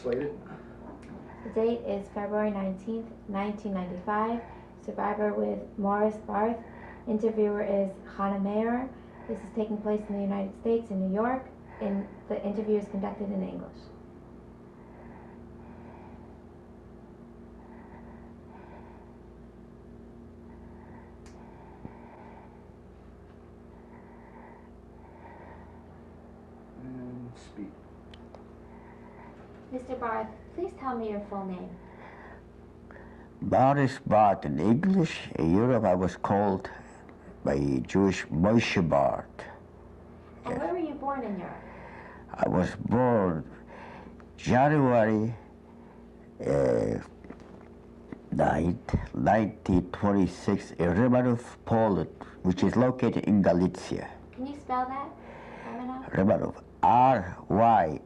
slated? The date is February 19th, 1995. Survivor with Morris Barth. Interviewer is Hannah Mayer. This is taking place in the United States, in New York. The interview is conducted in English. And speak. Mr. Barth, please tell me your full name. Boris Barth in English. In Europe I was called by Jewish Moshe Barth. And where were you born in Europe? I was born January 1926 in Rimanov, Poland, which is located in Galicia. Can you spell that, Rimanov? Rimanov, R-Y-M-O-N-O-W.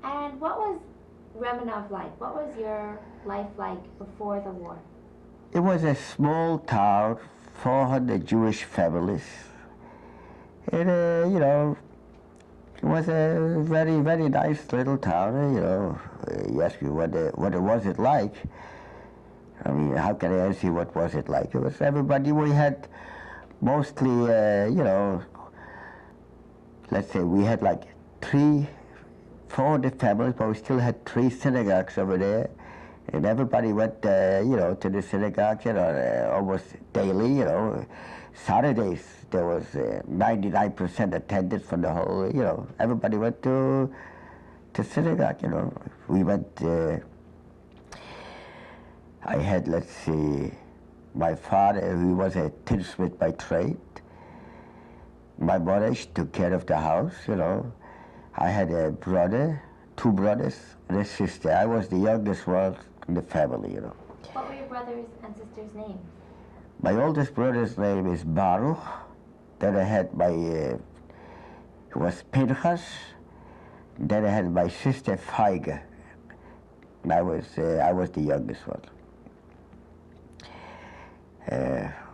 And what was Rimanov like? What was your life like before the war? It was a small town, 400 Jewish families. And, you know, it was a very, very nice little town. You know, you ask me what was it like. I mean, how can I answer you what was it like? It was everybody. We had mostly, you know, let's say we had like 400 families, but we still had 3 synagogues over there. And everybody went, you know, to the synagogue, you know, almost daily, you know. Saturdays, there was 99% attendance from the whole, you know, everybody went to synagogue, you know. We went, I had, let's see, my father, who was a tinsmith by trade. My mother, she took care of the house, you know. I had a brother, 2 brothers, and a sister. I was the youngest one in the family, you know. What were your brothers and sisters' names? My oldest brother's name is Barth. Then I had my, it was Pinchas. Then I had my sister Feige. And I was the youngest one.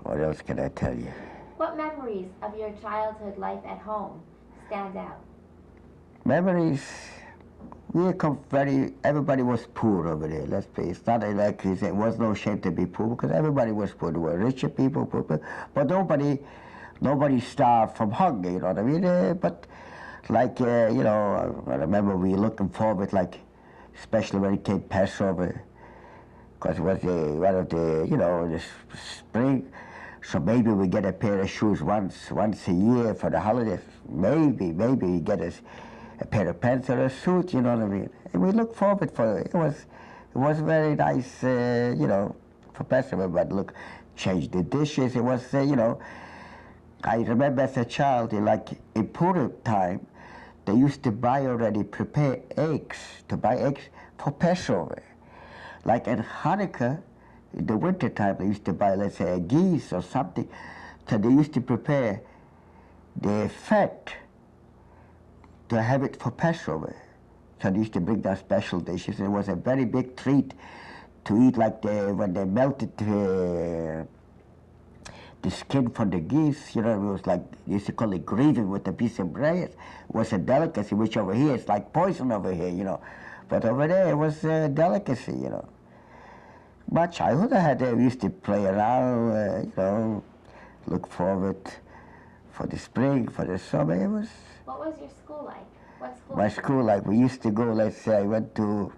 What else can I tell you? What memories of your childhood life at home stand out? Memories, everybody was poor over there, let's face it. It's not like there was no shame to be poor, because everybody was poor. There were richer people, poor people, but nobody starved from hunger, you know what I mean? But like, you know, I remember we were looking forward, like, especially when it came Passover, because it was one of the, you know, the spring, so maybe we get a pair of shoes once a year for the holidays. Maybe we get a pair of pants or a suit, you know what I mean? And we look forward for it. It was very nice, you know, for Passover, but look, change the dishes. It was, you know, I remember as a child, like in Purim time, they used to buy already prepared eggs, for Passover. Like in Hanukkah, in the winter time, they used to buy, let's say, a geese or something. So they used to prepare the fat to have it for Passover. So they used to bring down special dishes. It was a very big treat to eat, like when they melted the skin from the geese. You know, it was like, they used to call it grieving with a piece of bread. It was a delicacy, which over here, it's like poison over here, you know. But over there, it was a delicacy, you know. My childhood, we used to play around, you know, look forward for the spring, for the summer. It was. What was your school like? What school? My school, like, we used to go, let's say, I went to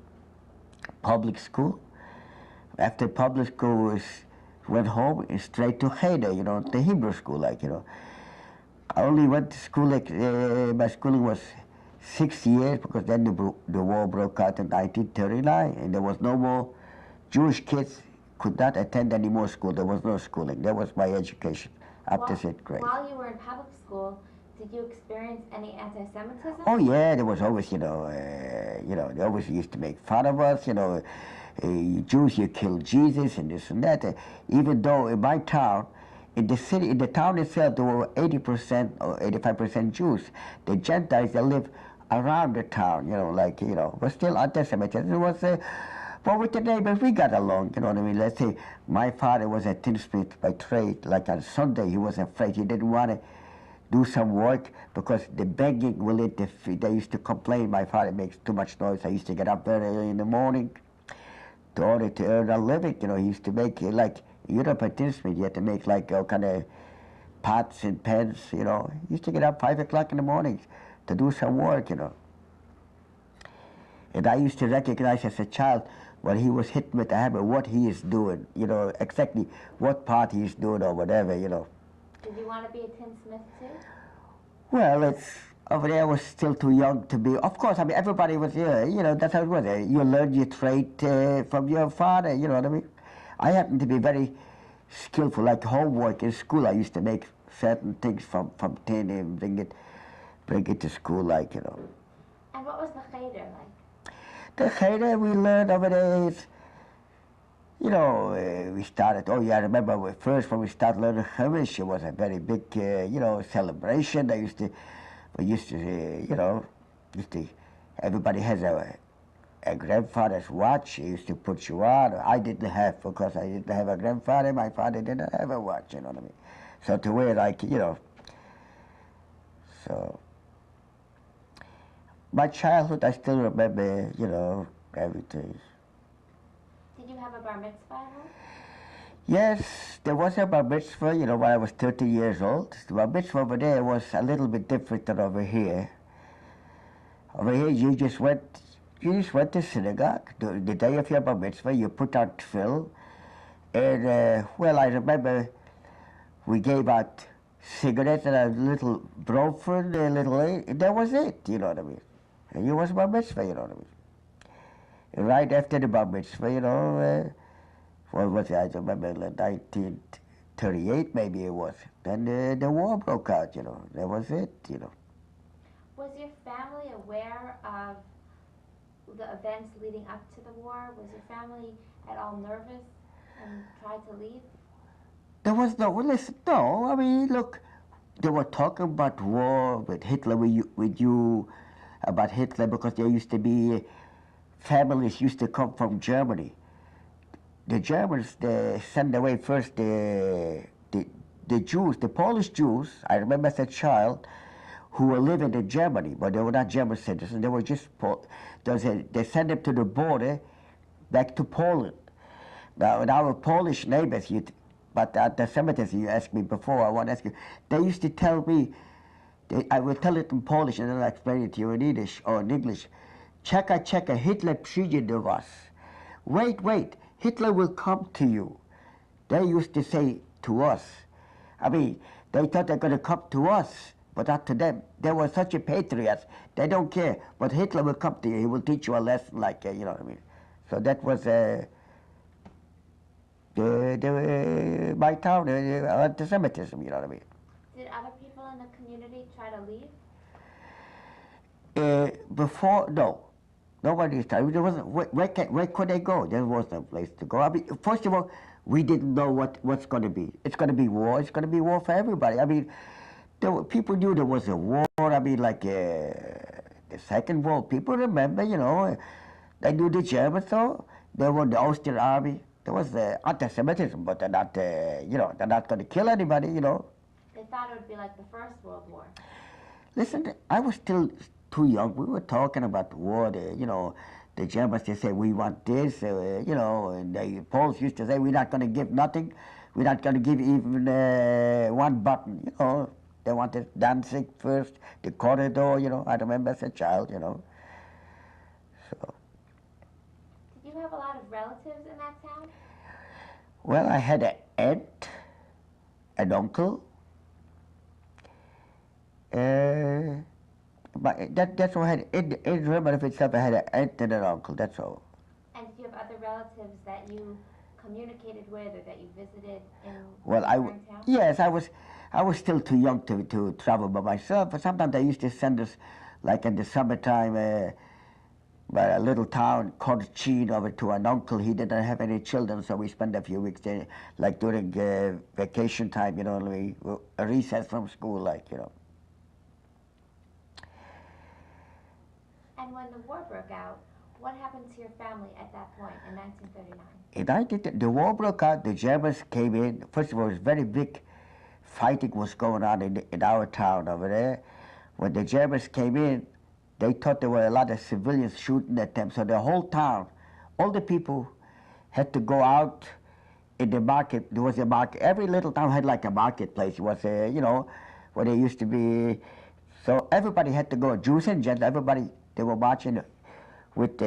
public school. After public school, went home and straight to Cheder, you know, the Hebrew school, like, you know. I only went to school, like, my schooling was 6 years, because then the war broke out in 1939, and there was no more Jewish kids could not attend any more school. There was no schooling. That was my education up to 6th grade. While you were in public school, did you experience any anti-Semitism? Oh yeah, there was always, you know, they always used to make fun of us, you know, Jews, you killed Jesus and this and that. Even though in my town, in the town itself, there were 80% or 85% Jews. The Gentiles that live around the town, you know, like, you know, was still anti-Semitism. It was, but with the neighbors, we got along, you know what I mean? Let's say my father was a tinsmith by trade. Like on Sunday, he was afraid. He didn't want to do some work because the begging will interfere. They used to complain, my father makes too much noise. I used to get up very early in the morning to order to earn a living. You know, he used to make like, you know, participant, you had to make like kind of pots and pans, you know. He used to get up 5 o'clock in the morning to do some work, you know. And I used to recognize as a child when he was hit with the hammer what he is doing, you know, exactly what part he is doing or whatever, you know. Did you want to be a tinsmith too? Well, it's over there. I was still too young to be. Of course, I mean everybody was here. You know, that's how it was. You learn your trade from your father. You know what I mean? I happened to be very skillful, like homework in school. I used to make certain things from tin and bring it to school, like, you know. And what was the cheder like? The cheder we learned over there is, you know, we started, oh yeah, I remember when we started learning Chumash, it was a very big, you know, celebration. We used to, you know, everybody has a grandfather's watch. He used to put you on. I didn't have, because I didn't have a grandfather. My father didn't have a watch, you know what I mean? So to wear, like, you know, so. My childhood, I still remember, you know, everything. Did you have a bar mitzvah at home? Yes, there was a bar mitzvah, you know, when I was 30 years old. The bar mitzvah over there was a little bit different than over here. Over here, you just went to synagogue. The day of your bar mitzvah, you put on tefillin. And, well, I remember we gave out cigarettes and a little bromford, that was it, you know what I mean? And it was bar mitzvah, you know what I mean? And right after the bar mitzvah, you know, what was it? I remember 1938 maybe it was. Then the war broke out, you know. That was it, you know. Was your family aware of the events leading up to the war? Was your family at all nervous and tried to leave? There was no, well, listen, no, I mean, look, they were talking about war with Hitler, with you about Hitler, because there used to be, families used to come from Germany. The Germans, they sent away first the Jews, the Polish Jews, I remember as a child, who were living in Germany, but they were not German citizens, they were just, they sent them to the border, back to Poland. Now, our Polish neighbors, but at the cemetery you asked me before, I want to ask you, they used to tell me, I will tell it in Polish and then I'll explain it to you in Yiddish or in English. Czeka, Hitler przyjdzie do was. Wait, Hitler will come to you. They used to say to us. I mean, they thought they're going to come to us, but not to them. They were such a patriots. They don't care, but Hitler will come to you. He will teach you a lesson, like, you know what I mean? So that was my town, anti-Semitism, you know what I mean? Did other people in the community try to leave? Before, no. Nobody started. There wasn't, where could they go? There was no place to go. I mean, first of all, we didn't know what's going to be. It's going to be war. It's going to be war for everybody. I mean, people knew there was a war. I mean, like the Second World. People remember, you know, they knew the Germans, so they were the Austrian army. There was anti-Semitism, but they're not, you know, they're not going to kill anybody, you know. They thought it would be like the First World War. Listen, I was still too young. We were talking about the war. You know, the Germans, they say, we want this, you know, and the Poles used to say, we're not going to give nothing. We're not going to give even one button, you know. They wanted Danzig first, the corridor, you know. I remember as a child, you know. So. Did you have a lot of relatives in that town? Well, I had an aunt, an uncle. But that's what I had. In Rimanov itself, I had an aunt and an uncle, that's all. And did you have other relatives that you communicated with or that you visited in town? Yes, I was still too young to travel by myself, but sometimes they used to send us, like in the summertime, by a little town called Chin over to an uncle. He didn't have any children, so we spent a few weeks there, like during vacation time, you know, a recess from school, like, you know. And when the war broke out, what happened to your family at that point in 1939? The war broke out, the Germans came in. First of all, it was very big fighting was going on in our town over there. When the Germans came in, they thought there were a lot of civilians shooting at them, so the whole town, all the people had to go out in the market. There was a market. Every little town had like a marketplace. It was, where they used to be. So everybody had to go, Jews and Gentiles, everybody, they were marching with,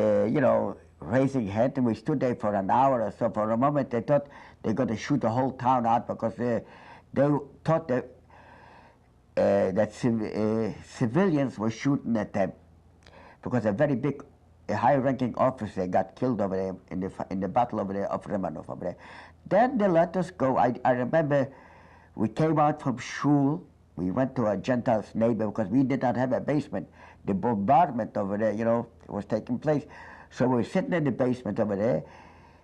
raising hand, and we stood there for an hour or so. For a moment, they thought they were going to shoot the whole town out because they thought that civilians were shooting at them because a very big, high-ranking officer got killed over there in the battle over there of Rimanov over there. Then they let us go. I remember we came out from shul. We went to a Gentile's neighbor because we did not have a basement. The bombardment over there, was taking place. So we were sitting in the basement over there,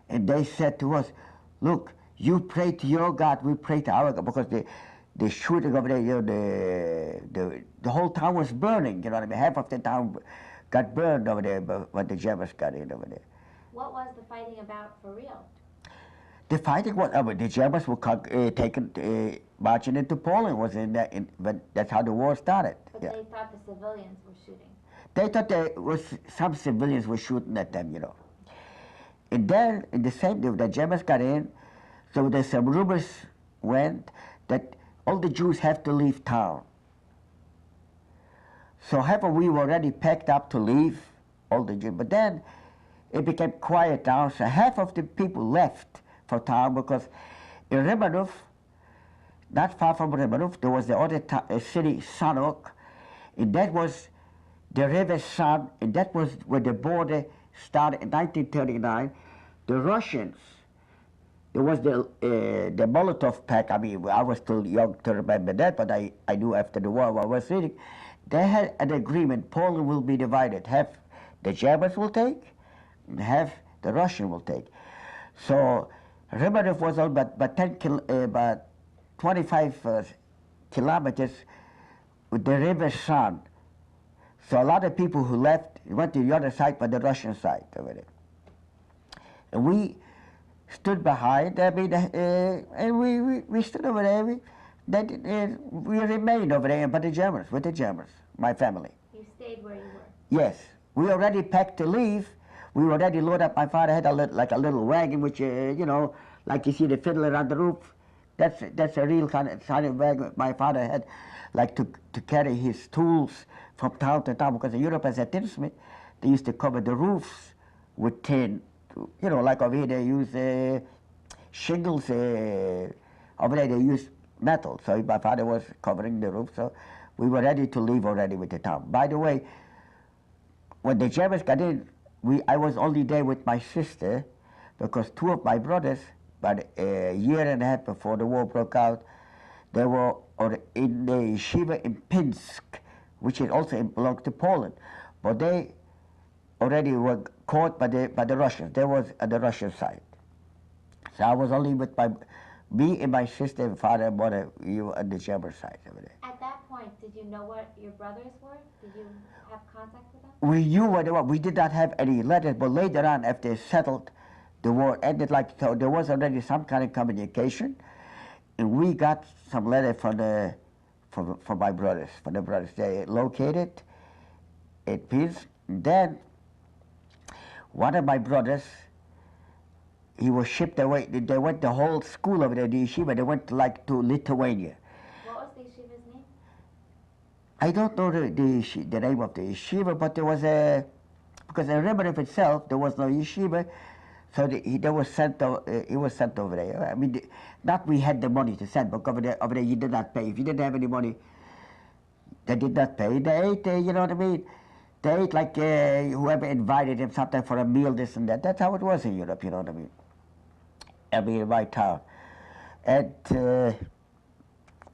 and they said to us, look, you pray to your God, we pray to our God, because the shooting over there, the whole town was burning, you know what I mean? Half of the town got burned over there when the Germans got in over there. What was the fighting about for real? The fighting was, the Germans were marching into Poland. That's how the war started. But yeah. They thought the civilians were shooting. They thought some civilians were shooting at them, And then, in the same day, the Germans got in, so there's some rumors went that all the Jews have to leave town. So half of we were already packed up to leave, all the Jews. But then it became quiet down, so half of the people left for town because in Rimanov, not far from Rimanov, there was the other city, Sanok, and that was the river San, and that was where the border started in 1939. The Russians, there was the Molotov Pact. I mean, I was still young to remember that, but I knew after the war I was reading. They had an agreement, Poland will be divided. Half the Germans will take, and half the Russians will take. So Rimanov was on about 25 kilometers with the river San. So a lot of people who left went to the other side, but the Russian side over there. And we stood behind, and we stood over there. We remained over there, but with the Germans, my family. You stayed where you were? Yes. We already packed to leave. We already loaded up. My father had a little wagon, which, like you see the fiddler on the roof. That's a real kind of wagon my father had, like to carry his tools from town to town, because in Europe as a tinsmith, they used to cover the roofs with tin. Like over here they use shingles, over there they use metal. So my father was covering the roof, so we were ready to leave already with the town. By the way, when the Germans got in, I was only there with my sister, because two of my brothers, about a year and a half before the war broke out, they were in the yeshiva in Pinsk, which is also belonged to Poland, but they already were caught by the Russians. They was on the Russian side. So I was only with me and my sister and father and mother, you were on the German side over there. At that point, did you know what your brothers were? Did you have contact with them? We knew what they were. We did not have any letters, but later on, after they settled, the war ended, so there was already some kind of communication, and we got some letter from my brothers, from the brothers. They located at Pinsk. Then one of my brothers, he was shipped away. They went the whole school over there, the yeshiva. They went to Lithuania. What was the yeshiva's name? I don't know the name of the yeshiva, but there was because in Rimanov itself there was no yeshiva, so he was sent over there. I mean, not we had the money to send, but over there you did not pay. If you didn't have any money, they did not pay. They ate, you know what I mean? They ate like whoever invited him sometimes for a meal, this and that. That's how it was in Europe, you know what I mean? I mean, in my town. And, where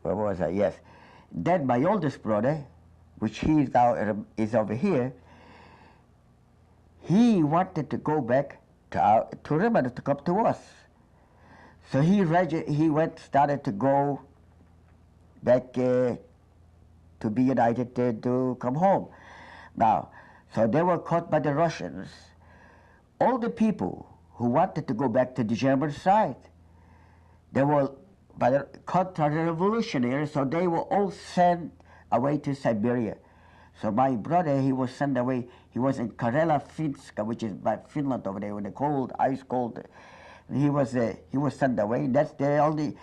was I? Yes. Then my oldest brother, which he is now is over here, he wanted to go back to Rimanov to come to us. So he started to go back to be united to come home. Now, so they were caught by the Russians. All the people who wanted to go back to the German side, they were by the counter-revolutionaries, so they were all sent away to Siberia. So my brother, he was sent away. He was in Karela, Finska, which is by Finland over there, in the cold, ice cold. He was sent away. That's the only.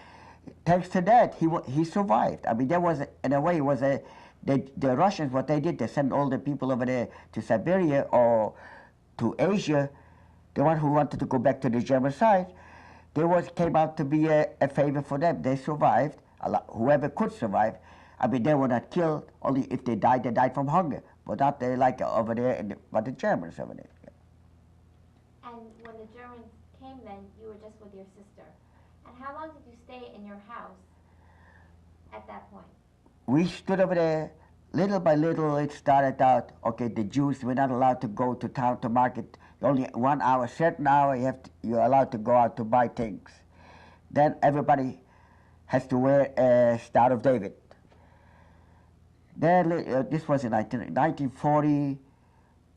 Thanks to that, he survived. I mean, there was in a way the Russians, what they did, they sent all the people over there to Siberia or to Asia. The one who wanted to go back to the German side, came out to be a favor for them. They survived. Whoever could survive. I mean, they were not killed. Only if they died from hunger. But not like over there, but the Germans over there. Yeah. And when the Germans came, then you were just with your sister. And how long did you stay in your house at that point? We stood over there. Little by little, it started out. Okay, the Jews were not allowed to go to town to market. Only 1 hour, certain hour, you're allowed to go out to buy things. Then everybody has to wear a Star of David. Then this was in 1940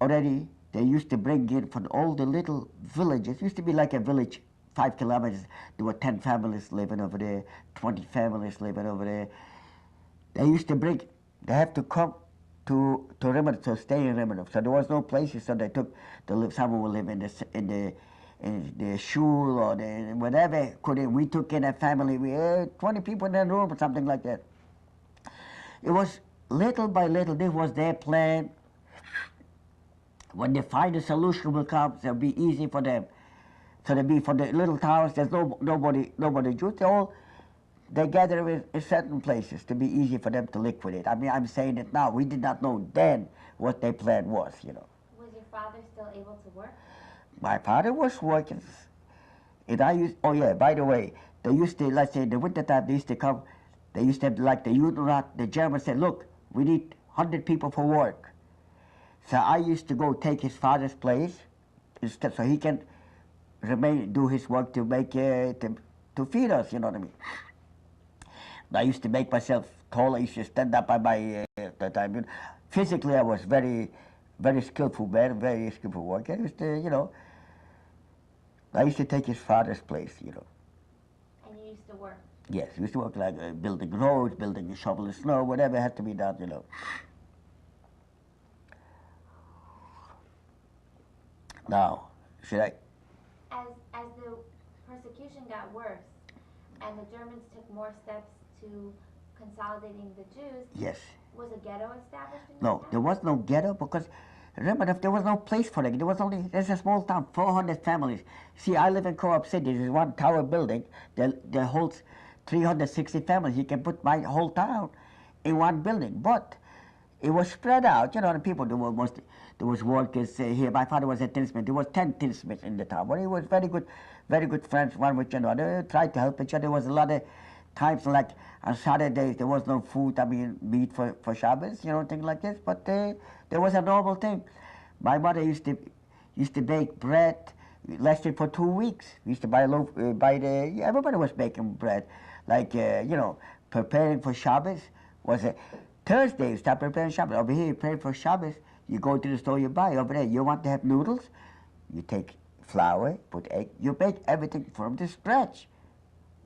already. They used to bring in from all the little villages. It used to be like a village, 5 kilometers. There were 10 families living over there, 20 families living over there. They used to bring. They have to come to Rimanov, to stay in Rimanov. So there was no places. So they took someone would live in the shul or the whatever. We took in a family. We had 20 people in a room or something like that. It was little by little. This was their plan. When they find a solution will come, it'll be easy for them. So they be for the little towns. There's nobody Jews. They gather in certain places to be easy for them to liquidate. I mean, I'm saying it now. We did not know then what their plan was, you know. Was your father still able to work? My father was working. And oh yeah, by the way, they used to, let's say in the wintertime, they used to come, they used to have like the Germans said, look, we need 100 people for work. So I used to go take his father's place instead, so he can do his work to make, to feed us, you know what I mean. I used to make myself tall. I used to stand up by my time. Physically, I was very, very skillful man, very skillful worker. I used to, I used to take his father's place, And you used to work? Yes, we used to work like building roads, shoveling snow, whatever had to be done, Now, should I? As the persecution got worse, and the Germans took more steps to consolidating the Jews. Yes. Was a ghetto established in No, there was no ghetto because remember, there was no place for it. There's a small town, 400 families. See, I live in Co-op City. There's one tower building that holds 360 families. You can put my whole town in one building. But it was spread out, the people, there was workers here. My father was a tinsmith. There was 10 tinsmiths in the town. But he was very good friends, one with another. Tried to help each other. There was a lot of times like on Saturdays there was no food, meat for Shabbos, things like this. But there was a normal thing. My mother used to bake bread. It lasted for 2 weeks. We used to buy everybody was baking bread. Like, preparing for Shabbos was a Thursday, you start preparing Shabbos. Over here, you prepare for Shabbos, you go to the store, you buy. Over there, you want to have noodles, you take flour, put egg, you bake everything from the scratch.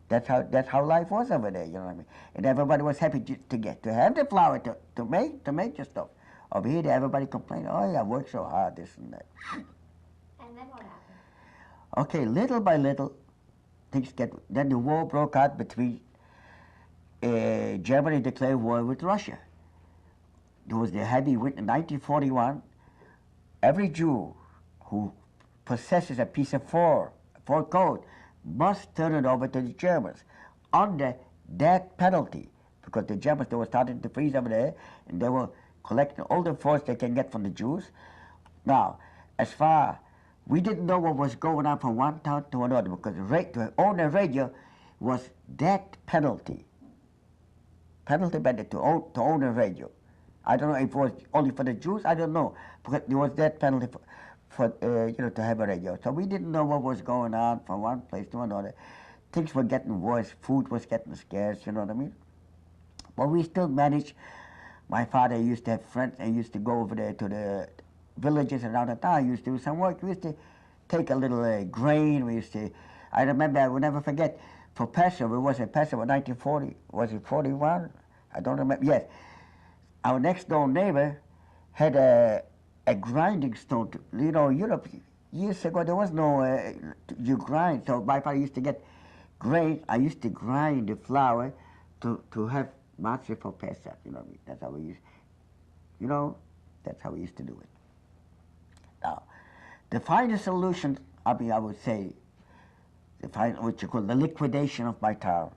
That's how life was over there, you know what I mean? And everybody was happy to have the flour to make the stuff. Over here, everybody complained, oh, I worked so hard, this and that. And then what happened? Okay, little by little, then the war broke out between, Germany declared war with Russia. There was the heavy winter in 1941. Every Jew who possesses a piece of fur coat must turn it over to the Germans under death penalty, because the Germans, they were starting to freeze over there, and they were collecting all the furs they can get from the Jews. Now, we didn't know what was going on from one town to another, because to own a radio was death penalty. Penalty to own a radio. I don't know if it was only for the Jews, I don't know, because there was death penalty for to have a radio. So we didn't know what was going on from one place to another. Things were getting worse, food was getting scarce, you know what I mean? But we still managed. My father used to have friends and used to go over there to the villages around the town. He used to do some work. We used to take a little grain. I remember, I will never forget, for Passover. It was a Passover 1940. Was it 41? I don't remember. Yes. Our next door neighbor had a grinding stone. You know, Europe, years ago, there was no, you grind. So my father used to get grain. I used to grind the flour to have matzah for Pesach. You know what I mean? That's how we used, you know, that's how we used to do it. Now, the final solution, I mean, I would say, what you call the liquidation of my town,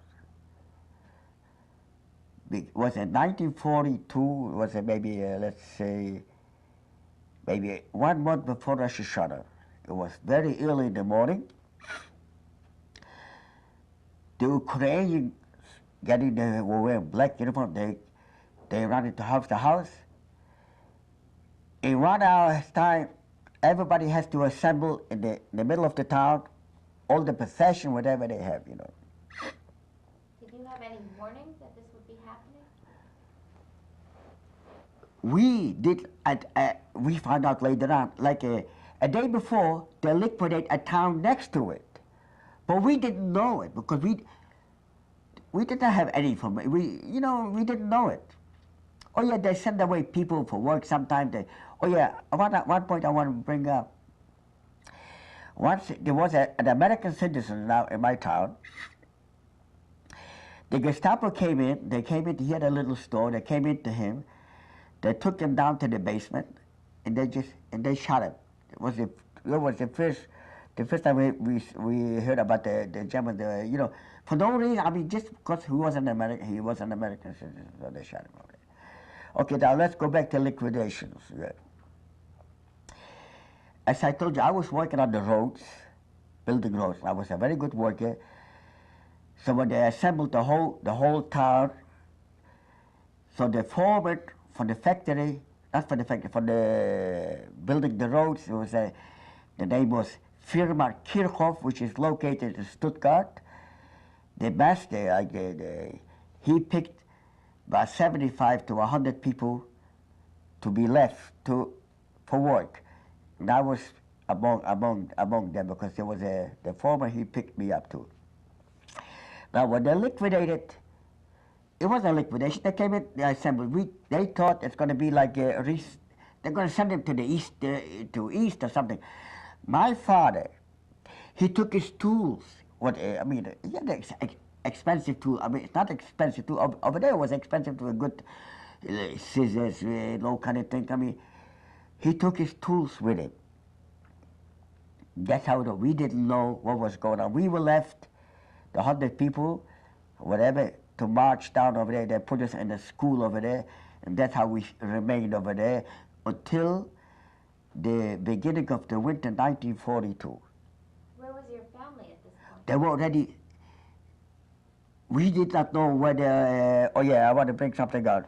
was in 1942, was it maybe, let's say, maybe 1 month before Rosh Hashanah. It was very early in the morning. The Ukrainians getting the, were wearing black uniform, they ran into house to house. In 1 hour's time, everybody has to assemble in the middle of the town, all the possession, whatever they have, you know. Did you have any warnings that this would be happening? We did, we found out later on, like a day before, they liquidate a town next to it. But we didn't know it because we didn't have any information. We didn't know it. Oh yeah, they send away people for work sometimes. Oh yeah, one point I want to bring up. Once there was an American citizen now in my town. The Gestapo came in, he had a little store, they came into him, they took him down to the basement, and they shot him. It was the first time we heard about the German, you know, for no reason, I mean, just because he was an American citizen, so they shot him over there. Okay, now let's go back to liquidations. As I told you, I was working on the roads, building roads. I was a very good worker. So when they assembled the whole town, so the foreman for the factory, not for the factory, for the building the roads, it was the name was Firma Kirchhoff, which is located in Stuttgart. The master, he picked about 75 to 100 people to be left for work. And I was among them because there was the foreman, he picked me up too. Now, when they liquidated, it wasn't a liquidation. They came in, they assembled. They thought it's going to be like they're going to send them to the east, to east or something. My father, he took his tools. I mean, he had an expensive tool. I mean, it's not expensive tool. Over there it was expensive to a good scissors, no kind of thing. I mean, he took his tools with him. That's how we didn't know what was going on. We were left, the 100 people, whatever, to march down over there. They put us in a school over there, and that's how we remained over there until the beginning of the winter 1942. Where was your family at this point? They were already, we did not know whether, oh yeah, I want to bring something out.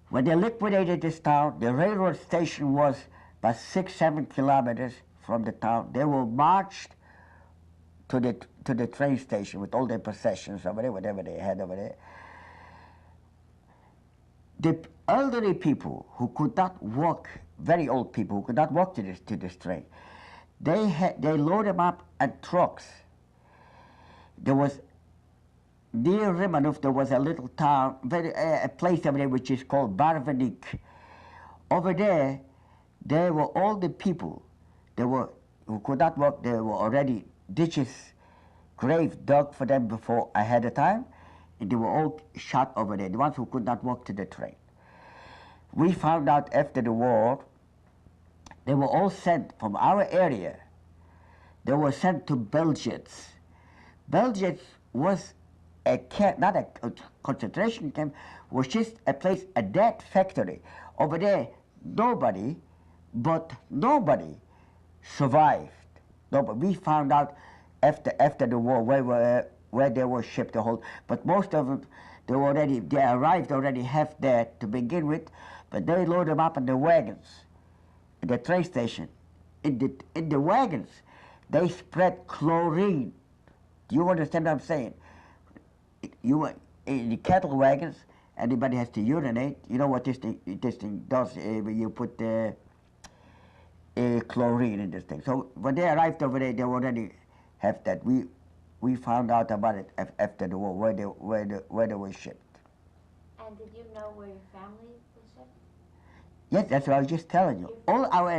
When they liquidated this town, the railroad station was about 6-7 kilometers from the town. They were marched to the train station with all their possessions over there, whatever they had over there. The elderly people who could not walk, very old people who could not walk to this train, they load them up at trucks. There was near Rimanov, there was a little town, a place over there which is called Barth. Over there were all the people who could not walk. There were already ditches, grave dug for them before ahead of time, and they were all shot over there, the ones who could not walk to the train. We found out after the war, they were all sent from our area. They were sent to Belzec. Belzec was a camp, not a concentration camp, was just a place, a dead factory. Over there, nobody survived. Nobody. We found out after the war where they were shipped the whole, but most of them, they arrived already half dead to begin with, but they loaded them up in the wagons, at the train station. In the wagons, they spread chlorine. Do you understand what I'm saying? In the cattle wagons, anybody has to urinate. You know what this thing does when you put chlorine in this thing. So when they arrived over there, they already have that. we found out about it after the war, where they were shipped. And did you know where your family was shipped? Yes, that's what I was just telling you. All our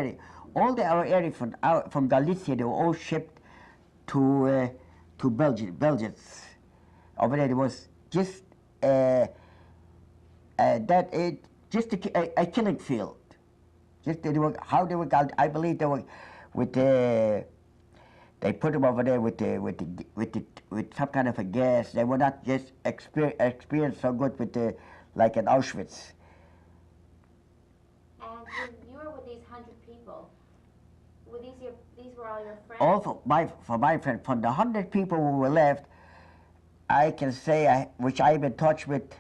area from Galicia, they were all shipped to Belgians. Over there, it was just just a killing field. Just how they were. I believe they were with the. They put them over there with some kind of a gas. They were not just experienced so good with like in Auschwitz. And when you were with these 100 people, were these were all your friends? All for my friend, from the 100 people who were left, I can say which I've been in touch with,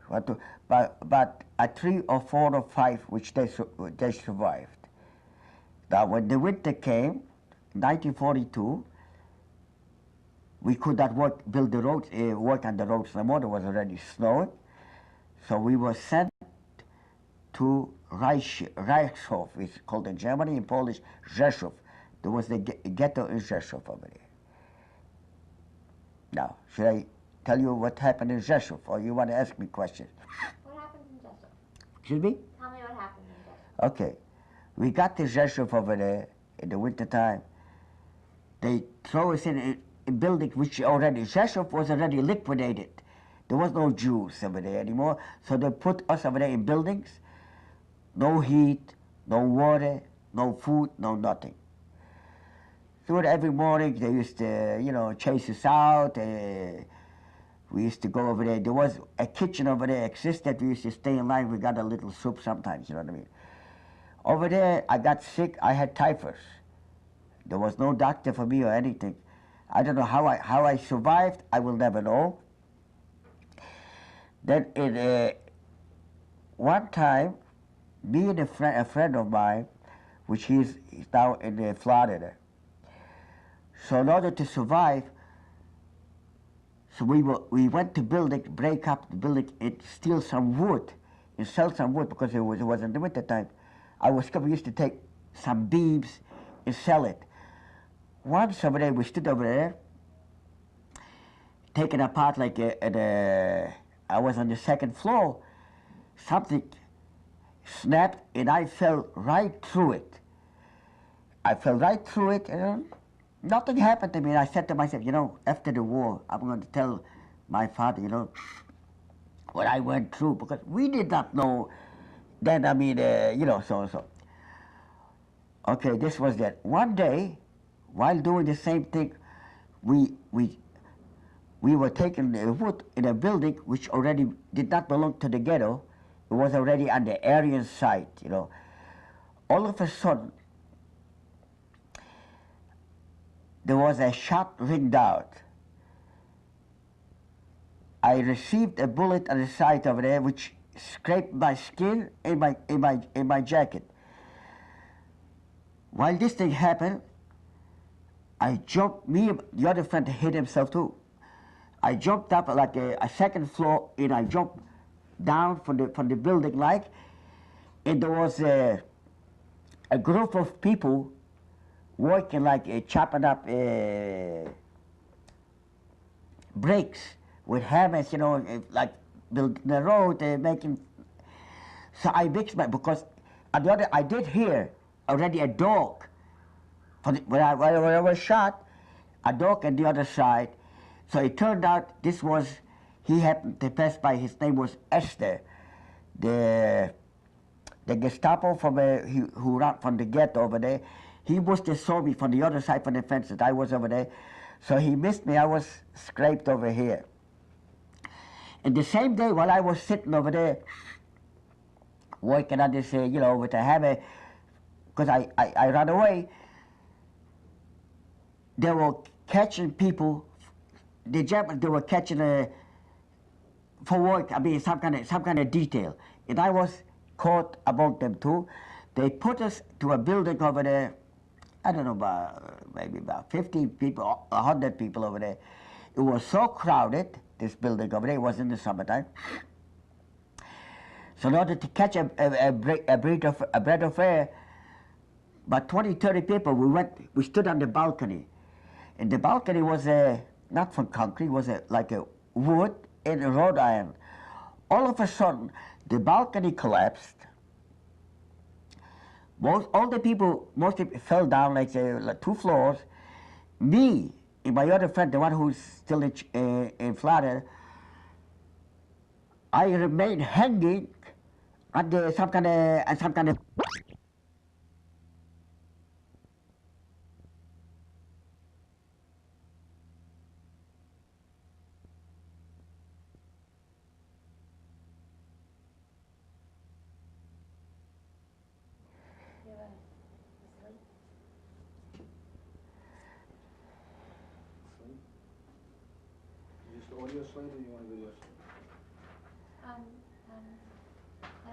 but 3 or 4 or 5 which they survived. Now when the winter came, 1942, we could not build the roads, work on the roads no more. There was already snowing, so we were sent to Reichshof. It's called in Germany, in Polish, Rzeszów. There was the ghetto in Rzeszów over there. Now, should I tell you what happened in Rzeszów, or you want to ask me questions? What happened in Rzeszów? Excuse me? Tell me what happened in Rzeszów. Okay. We got to Rzeszów over there in the winter time. They throw us in a building which already, Rzeszów was already liquidated. There was no Jews over there anymore, so they put us over there in buildings. No heat, no water, no food, no nothing. So every morning they used to, chase us out. We used to go over there. There was a kitchen over there existed. We used to stay in line. We got a little soup sometimes, you know what I mean? Over there, I got sick. I had typhus. There was no doctor for me or anything. I don't know how I survived. I will never know. Then one time, me and a friend of mine, which he's now in Florida. So in order to survive, so we went to building, break up the building, and steal some wood, and sell some wood because it was in the winter time. We used to take some beams and sell it. Once over there, we stood over there, taking apart like I was on the second floor. Something snapped and I fell right through it. I fell right through it and nothing happened to me. And I said to myself, after the war, I'm going to tell my father, what I went through, because we did not know then, so. Okay, this was that. One day, while doing the same thing, we were taking wood in a building which already did not belong to the ghetto. It was already on the Aryan side, All of a sudden, there was a shot ringed out. I received a bullet on the side over there, which scraped my skin in my jacket. While this thing happened, I jumped. The other friend hit himself too. I jumped up like a second floor, and I jumped down from the building, and there was a group of people working chopping up bricks with hammers, like building the road, making. So I mixed because on the other, I did hear already a dog. When I was shot, a dog on the other side. So it turned out he happened to pass by. His name was Esther, the Gestapo who ran from the ghetto over there. He must have saw me from the other side from the fence that I was over there. So he missed me. I was scraped over here. And the same day, while I was sitting over there, working on this, with a hammer, because I ran away, they were catching people. The Germans, they were catching for work. Some kind of detail, and I was caught among them too. They put us to a building over there. I don't know, maybe about 50 people, 100 people over there. It was so crowded. This building over there, it was in the summertime. So in order to catch a breath of air, about 20, 30 people, we stood on the balcony. And the balcony was not from concrete, it was like a wood and a wrought iron. All of a sudden, the balcony collapsed. All the people, most fell down like 2 floors. Me and my other friend, the one who's still in Florida, I remained hanging on some kind of. Just audio slate or you want a video slate?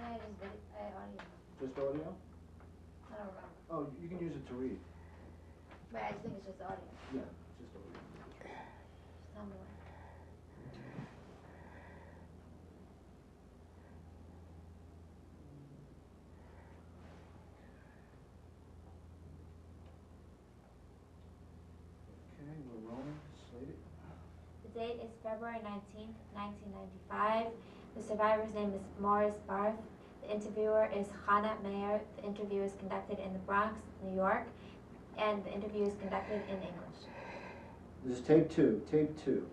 I just did audio. Just audio? I don't remember. Oh, you can use it to read. But I just think it's just audio. Yeah, just audio. Just tell me when. Okay, we're rolling. Slate it. The date is February 19th, 1995. The survivor's name is Morris Barth. The interviewer is Hannah Mayer. The interview is conducted in the Bronx, New York, and the interview is conducted in English. This is tape 2. Tape 2.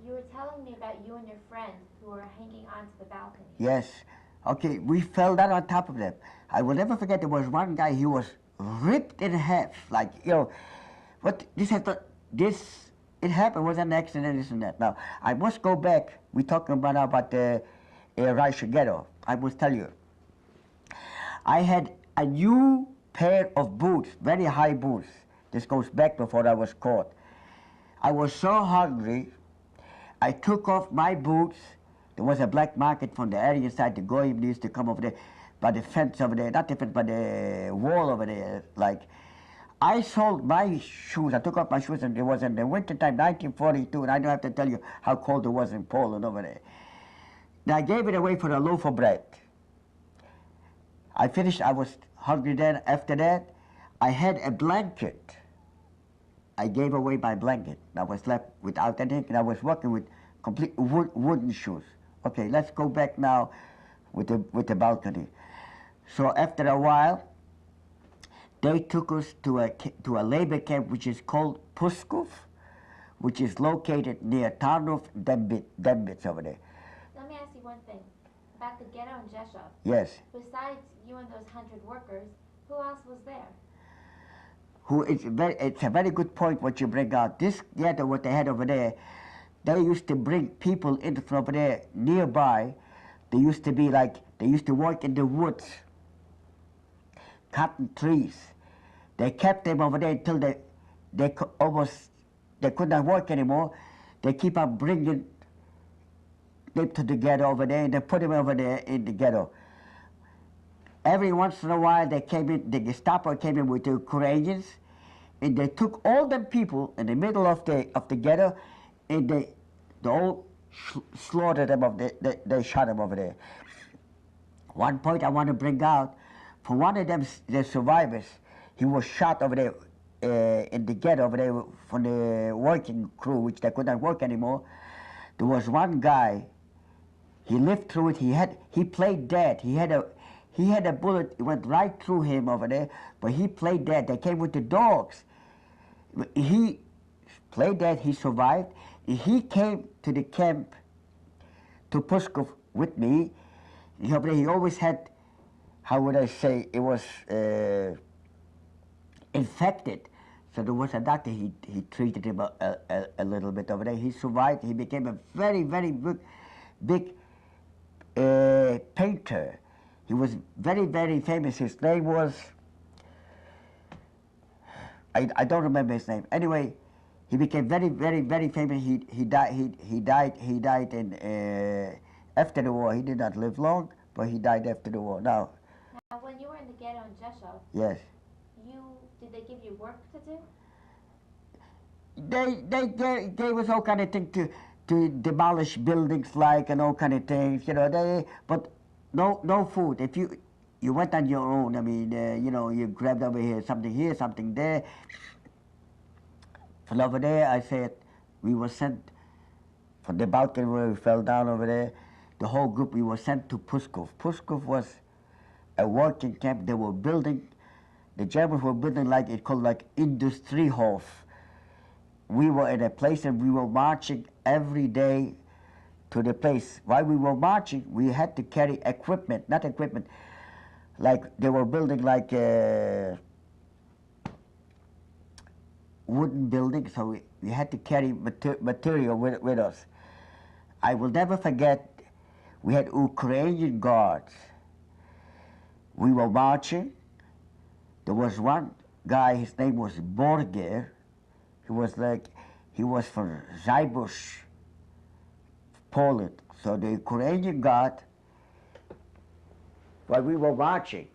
You were telling me about you and your friend who were hanging onto the balcony. Yes. Okay, we fell down on top of them. I will never forget, there was one guy, he was ripped in half. Like, what, it happened, was an accident, this and that. Now, I must go back. We're talking about the Russia ghetto. I must tell you. I had a new pair of boots, very high boots. This goes back before I was caught. I was so hungry, I took off my boots. There was a black market from the area side. The goyim used to come over there by the fence over there, not the fence, but the wall over there. Like, I sold my shoes. I took off my shoes, and it was in the wintertime, 1942, and I don't have to tell you how cold it was in Poland over there. And I gave it away for a loaf of bread. I finished. I was hungry then. After that, I had a blanket. I gave away my blanket. I was left without anything, and I was working with complete wooden shoes. Okay, let's go back now with the balcony. So after a while, they took us to a labor camp which is called Puskov, which is located near town of Dembitz over there. Let me ask you one thing about the ghetto in Rzeszów. Yes. Besides you and those 100 workers, who else was there? It's a very good point what you bring out. This ghetto, what they had over there, they used to bring people in from over there nearby. They used to be like, they used to work in the woods, cutting trees. They kept them over there until they could not work anymore. They keep on bringing them to the ghetto over there, and they put them over there in the ghetto. Every once in a while, they came in, the Gestapo came in with the Ukrainians, and they took all them people in the middle of the ghetto, and they all slaughtered them. They shot them over there. One point I want to bring out, for one of them, the survivors, he was shot over there in the ghetto over there from the working crew, which they could not work anymore. There was one guy, he lived through it. He played dead. He had a bullet, it went right through him over there, but he played dead. They came with the dogs. He played dead, he survived. He came to the camp, to Puskov with me. He always had, how would I say, it was infected. So there was a doctor, he treated him a little bit over there. He survived, he became a very, very big painter. He was very, very famous. His name was, I don't remember his name. Anyway, he became very, very, very famous. He died in after the war. He did not live long, but he died after the war. Now, when you were in the ghetto in Rzeszów, yes. Did they give you work to do? They gave us all kind of thing to demolish buildings like and all kind of things, you know. But no food. If you went on your own, I mean, you know, you grabbed over here, something there. From over there, I said, we were sent from the balcony where we fell down over there. The whole group, we were sent to Puskov. Puskov was a working camp. They were building, the Germans were building like, it called like Industriehof. We were in a place and we were marching every day to the place. While we were marching, we had to carry equipment, not equipment, like they were building like a wooden building, so we had to carry material with us. I will never forget, we had Ukrainian guards. We were marching. There was one guy, his name was Borger. He was from Zybush, Poland. So the Ukrainian guard, while we were marching,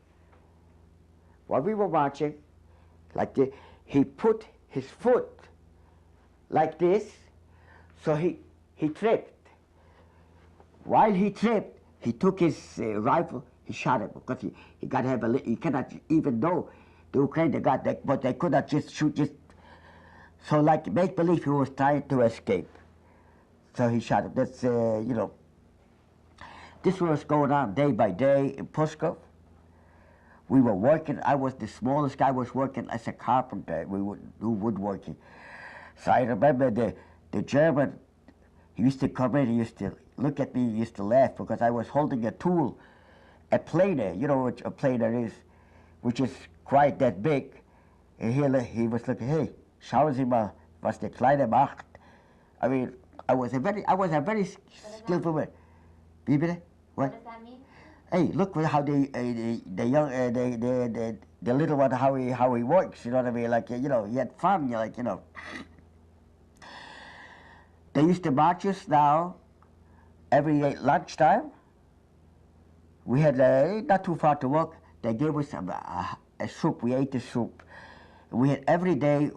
like he put his foot like this, so he tripped. While he tripped, he took his rifle, he shot him, because he got to have he cannot, even though the Ukrainian got that, but they could not just shoot, so like make believe he was trying to escape. So he shot him. That's, you know, this was going on day by day in Puskov. We were working, I was the smallest guy, was working as a carpenter. We would do woodworking. So I remember the German, he used to come in, he used to look at me, he used to laugh because I was holding a tool, a planer, you know what a planer is, which is quite that big. And he was looking, hey, schauen Sie mal, was der Kleine macht. I mean, I was a very skillful man. Wie bitte? What does that mean? Hey, look how the little one, how he works, you know what I mean? Like, you know, he had fun, like, you know. They used to march us now every lunchtime. We had not too far to walk. They gave us a soup. We ate the soup. We had every day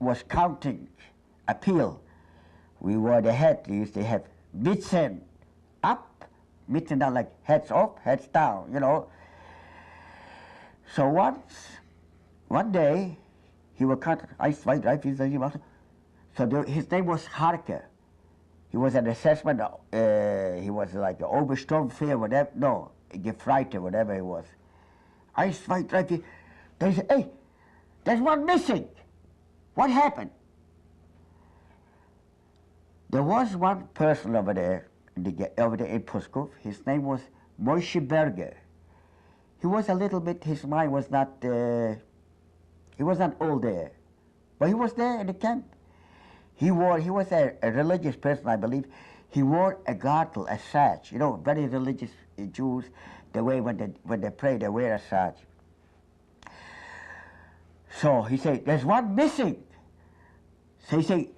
was counting a peel. We wore the head. We used to have Mützen up, Mützen down, like heads up, heads down, you know. So one day, he was cut, so his name was Harker. He was an assessment, he was like an Obersturmführer, whatever, no, Gefreiter, whatever he was. They said, hey, there's one missing. What happened? There was one person over there in Puskov. His name was Moshe Berger. He was a little bit, his mind was not, he was not all there. But he was there in the camp. He was a religious person, I believe. He wore a girdle, a sash. You know, very religious Jews, the way when they pray, they wear a sash. So he said, there's one missing. So he said,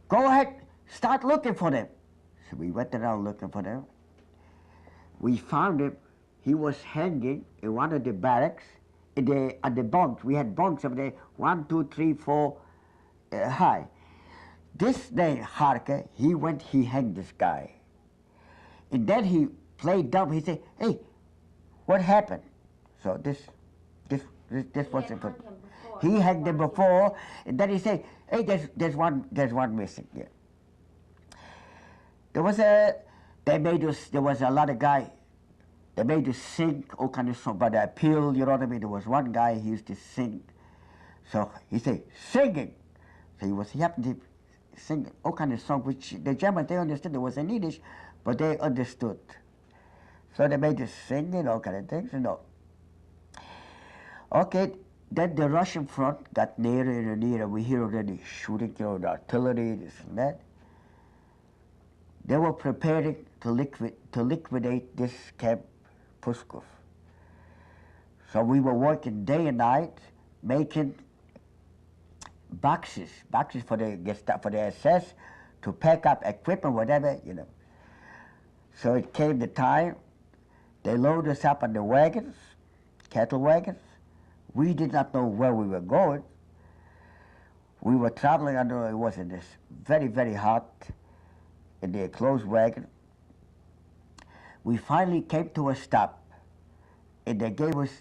go ahead, start looking for them. So we went around looking for them. We found him. He was hanging in one of the barracks on the bunks. We had bunks over there, 1, 2, 3, 4 high. This name, Harker, he hanged this guy. And then he played dumb. He said, hey, what happened? So this was it. He hanged him before, and then he said, hey, there's one missing. Yeah. There was a lot of guys, they made us sing all kind of songs, but appeal, you know what I mean? There was one guy, he used to sing. So he said, singing. So he happened to sing all kind of songs, which the Germans, they understood. It was in Yiddish, but they understood. So they made us sing and all kind of things, you know. Okay, then the Russian front got nearer and nearer. We hear already shooting, you know, the artillery, this and that. They were preparing to liquidate this camp, Puskov. So we were working day and night, making boxes for the SS to pack up equipment, whatever, you know. So it came the time, they loaded us up on the wagons, cattle wagons. We did not know where we were going. We were traveling under, it was in this very, very hot, in the closed wagon. We finally came to a stop, and they gave us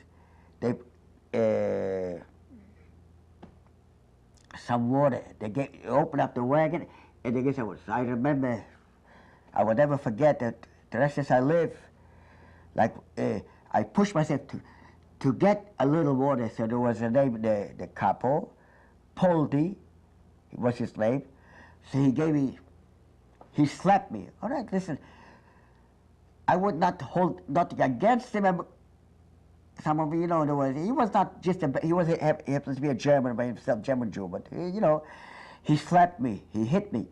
some water. They opened up the wagon, and they gave us. I remember, I will never forget that the rest as I live. Like I pushed myself to get a little water. So there was a name, the capo, Poldi, was his name. So he slapped me. All right, listen, I would not hold nothing against him. Some of you know, he was not just he happens to be a German by himself, German Jew, but he slapped me, he hit me.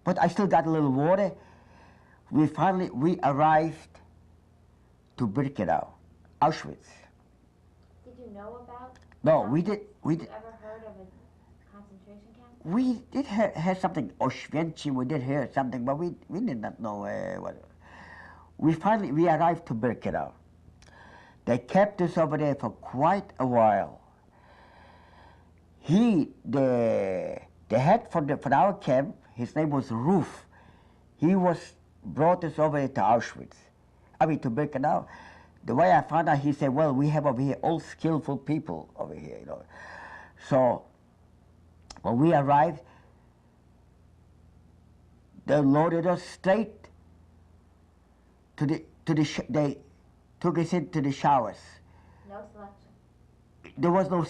But I still got a little water. We arrived to Birkenau, Auschwitz. Did you know about? No, we did. Did you ever heard of a concentration camp? We did hear something, Auschwitz, we did hear something, but we did not know what. We arrived to Birkenau. They kept us over there for quite a while. The head for our camp, his name was Ruf. He brought us over to Auschwitz. To Birkenau. The way I found out, he said, well, we have over here all skillful people over here, So when we arrived, they loaded us straight they took us into the showers. No selection. There was no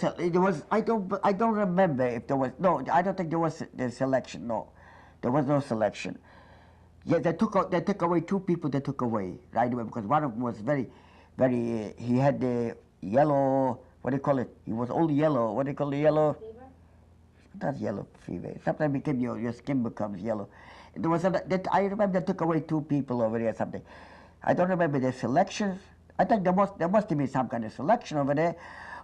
I don't remember if there was. No, I don't think there was the selection. No, there was no selection. Yeah, they took away two people. They took away right away because one of them was very. He had the yellow. What do you call it? He was all yellow. What do you call the yellow? Fever? Not yellow fever. Sometimes your skin becomes yellow. There was I remember they took away two people over there or something. I don't remember the selections. I think there must have been some kind of selection over there.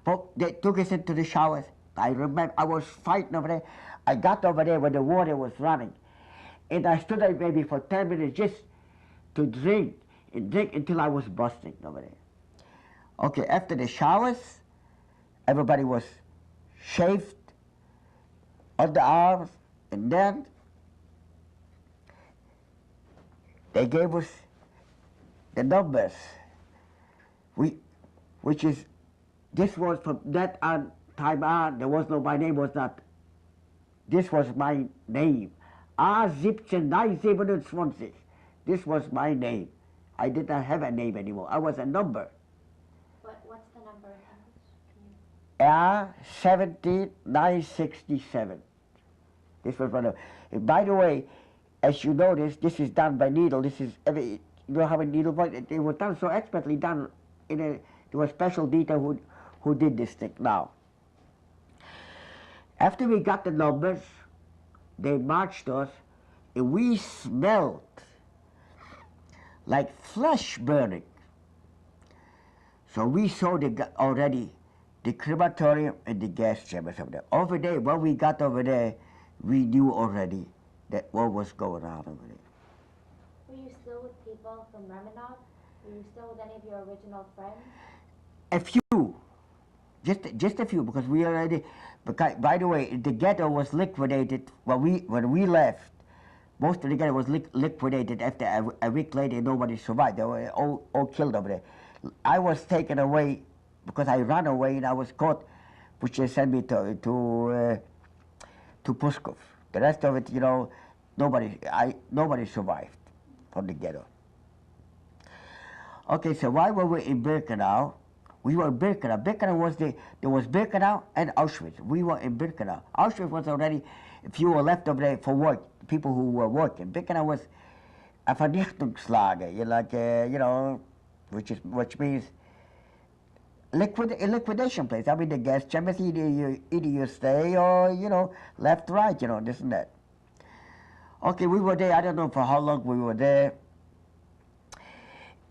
But they took us into the showers. I remember I was fighting over there. I got over there when the water was running. And I stood there maybe for 10 minutes just to drink until I was busting over there. Okay, after the showers, everybody was shaved on the arms, and then they gave us the numbers. This was from that time on, my name was not, this was my name. A17 This was my name. I did not have a name anymore. I was a number. What's the number in English? A17967. This was one of. By the way, as you notice, this is done by needle. This is you know how a needle was. It was done so expertly done. There was special detail who did this thing. Now, after we got the numbers, they marched us, and we smelled like flesh burning. So we saw already the crematorium and the gas chambers over there. Over there, when we got over there, we knew already that what was going on over there. Were you still with people from Rimanov? Were you still with any of your original friends? A few, just a few, because we already. Because, by the way, the ghetto was liquidated when we left. Most of the ghetto was liquidated. After a week later, nobody survived. They were all killed over there. I was taken away because I ran away and I was caught, which they sent me to Puskov. The rest of it, nobody survived from the ghetto. Okay, so while we were in Birkenau, we were in Birkenau. Birkenau there was Birkenau and Auschwitz. We were in Birkenau. Auschwitz was already, if you were left over there for work, people who were working. Birkenau was a Vernichtungslager, which means a liquidation place. I mean, the gas chambers, either you stay or, left, right, this and that. Okay, we were there, I don't know for how long we were there.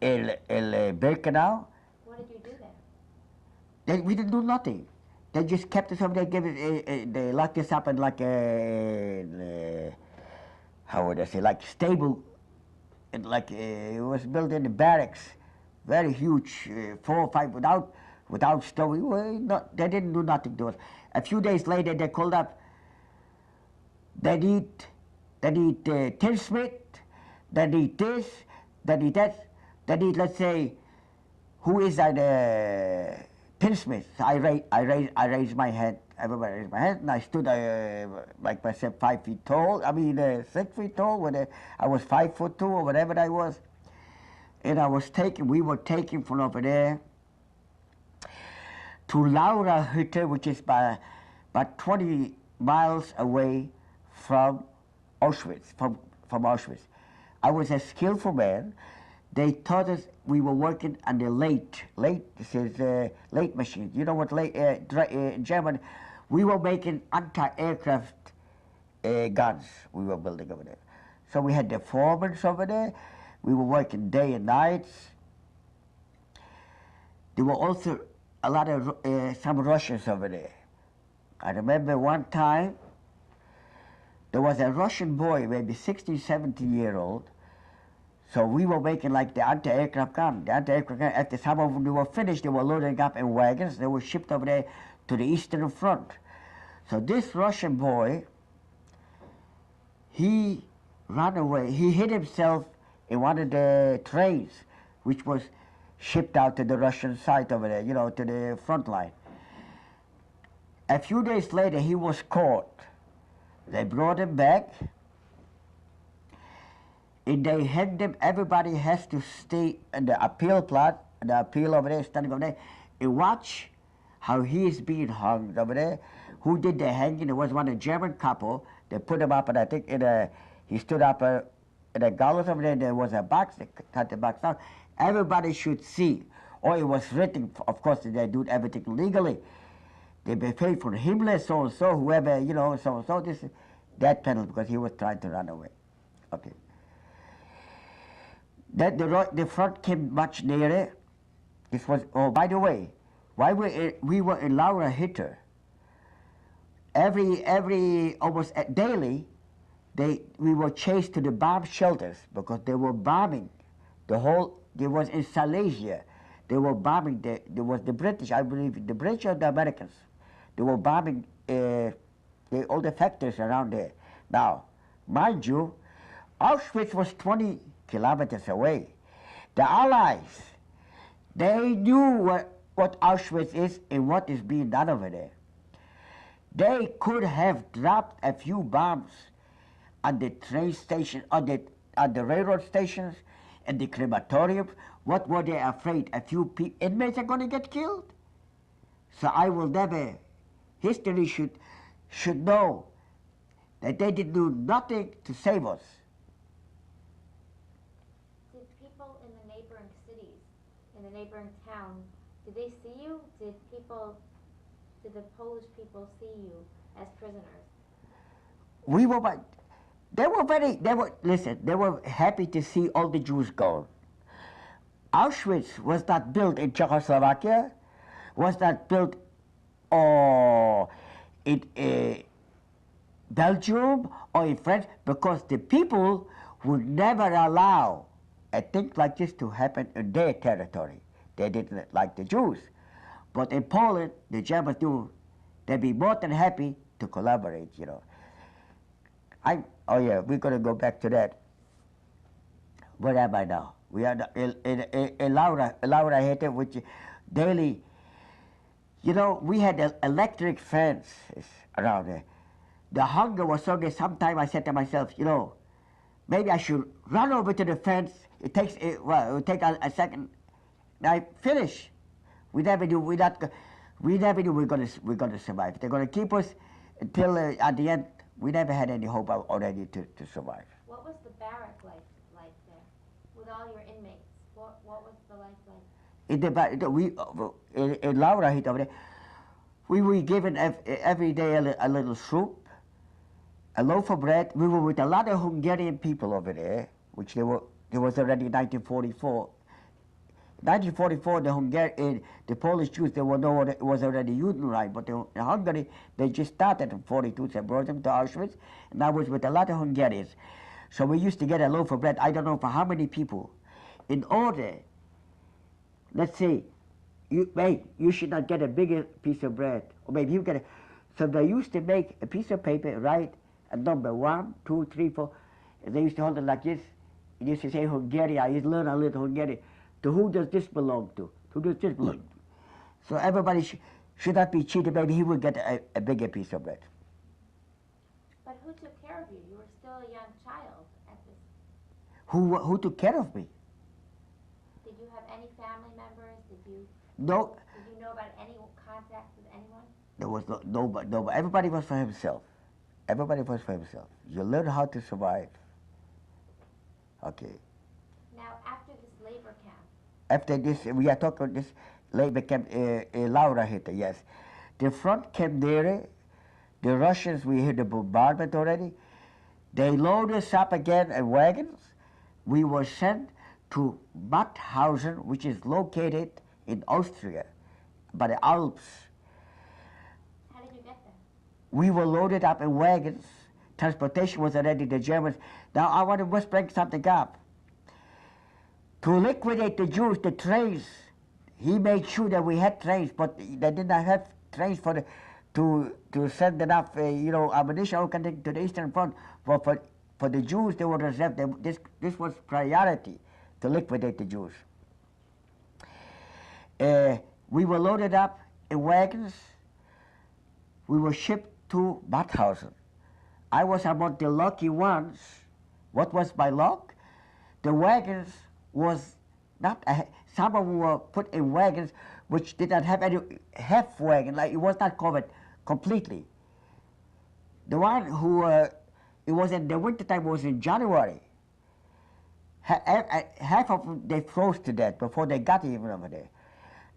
In Birkenau. What did you do there? We didn't do nothing. They just kept us over there, they locked us up in like how would I say, like stable, and like it was built in the barracks, very huge, 4 or 5 without stove. They didn't do nothing to us. A few days later, they called up. They need tinsmith, then eat this, then eat that, then eat, let's say, who is the pinsmith? So I raised my hand. Everybody raised my hand, and I stood like myself 5 feet tall. I mean, 6 feet tall. When I was 5'2" or whatever I was, and we were taken from over there to Laura Hütte, which is about 20 miles away from Auschwitz. From Auschwitz, I was a skillful man. They taught us, we were working on the late machine. You know what in German? We were making anti-aircraft guns we were building over there. So we had the foremen over there. We were working day and nights. There were also a lot of some Russians over there. I remember one time, there was a Russian boy, maybe 16, 17-year-old. So we were making like the anti-aircraft gun. The anti-aircraft gun, after some of them were finished, they were loading up in wagons. They were shipped over there to the Eastern Front. So this Russian boy, he ran away. He hid himself in one of the trains, which was shipped out to the Russian side over there, you know, to the front line. A few days later, he was caught. They brought him back. And they had them, everybody has to stay in the appeal plot, the appeal over there, standing over there, and watch how he is being hung over there. Who did the hanging? There was one, a German couple. They put him up, and I think he stood up in a gallows over there. There was a box, they cut the box down. Everybody should see. Or it was written, of course, they do everything legally. They be paid for Himmler, so-and-so, whoever, you know, so-and-so, this death penalty, because he was trying to run away. Okay. Then the front came much nearer. This was, oh, by the way, while we were in Laura Hütte, almost daily, we were chased to the bomb shelters because they were bombing the whole, there was in Silesia, they were bombing, there was the British, I believe, the British or the Americans, they were bombing all the factories around there. Now, mind you, Auschwitz was 20 kilometers away. The Allies, they knew what Auschwitz is and what is being done over there. They could have dropped a few bombs on the train station, on the railroad stations, and the crematorium. What were they afraid? A few inmates are going to get killed? So I will never, history should know that they did do nothing to save us. Did people in the neighboring cities, in the neighboring towns, did they see you? Did the Polish people see you as prisoners? They were happy to see all the Jews gone. Auschwitz was not built in Czechoslovakia, was not built in Belgium or in France, because the people would never allow a thing like this to happen in their territory. They didn't like the Jews. But in Poland, the Germans knew they'd be more than happy to collaborate, you know. Oh yeah, we're going to go back to that. Where am I now? We are in Laura Hütte, which daily, you know, we had electric fences around there. The hunger was so great, sometimes I said to myself, you know, maybe I should run over to the fence. It will take a second. I finish. We never knew we're going to survive. They're going to keep us until at the end. We never had any hope already to survive. What was the barrack like there, with all your inmates? What was the life like? In Laura Hütte over there, we were given every day a little soup, a loaf of bread. We were with a lot of Hungarian people over there, which there was already 1944. 1944, the Polish Jews, it was already Judenreich, but in Hungary, they just started in 42, so they brought them to Auschwitz, and I was with a lot of Hungarians. So we used to get a loaf of bread, I don't know for how many people. In order, let's say, you should not get a bigger piece of bread, or maybe you get a, so they used to make a piece of paper, write a number 1, 2, 3, 4, and they used to hold it like this, He used to say Hungary. I used to learn a little Hungarian. To who does this belong to? Who does this belong to? So everybody should not be cheated. Maybe he would get a bigger piece of bread. But who took care of you? You were still a young child at this. Who took care of me? Did you have any family members? No. Did you know about any contact with anyone? There was nobody. Everybody was for himself. Everybody was for himself. You learn how to survive. Okay. Now, after this labor camp. After this, we are talking this labor camp, Laura hit it, yes. The front camp there, the Russians, we heard the bombardment already. They loaded us up again in wagons. We were sent to Mauthausen, which is located in Austria, by the Alps. How did you get there? We were loaded up in wagons. Transportation was already the Germans. Now I want to just bring something up. To liquidate the Jews, the trains, he made sure that we had trains, but they did not have trains to send enough, ammunition or anything to the Eastern Front. For the Jews, they were reserved. This was priority to liquidate the Jews. We were loaded up in wagons. We were shipped to Mauthausen. I was among the lucky ones. What was my luck? The wagons was not, some of them were put in wagons which did not have any half wagon, like it was not covered completely. The one who, it was in the winter time, was in January. Half of them, they froze to death before they got even over there.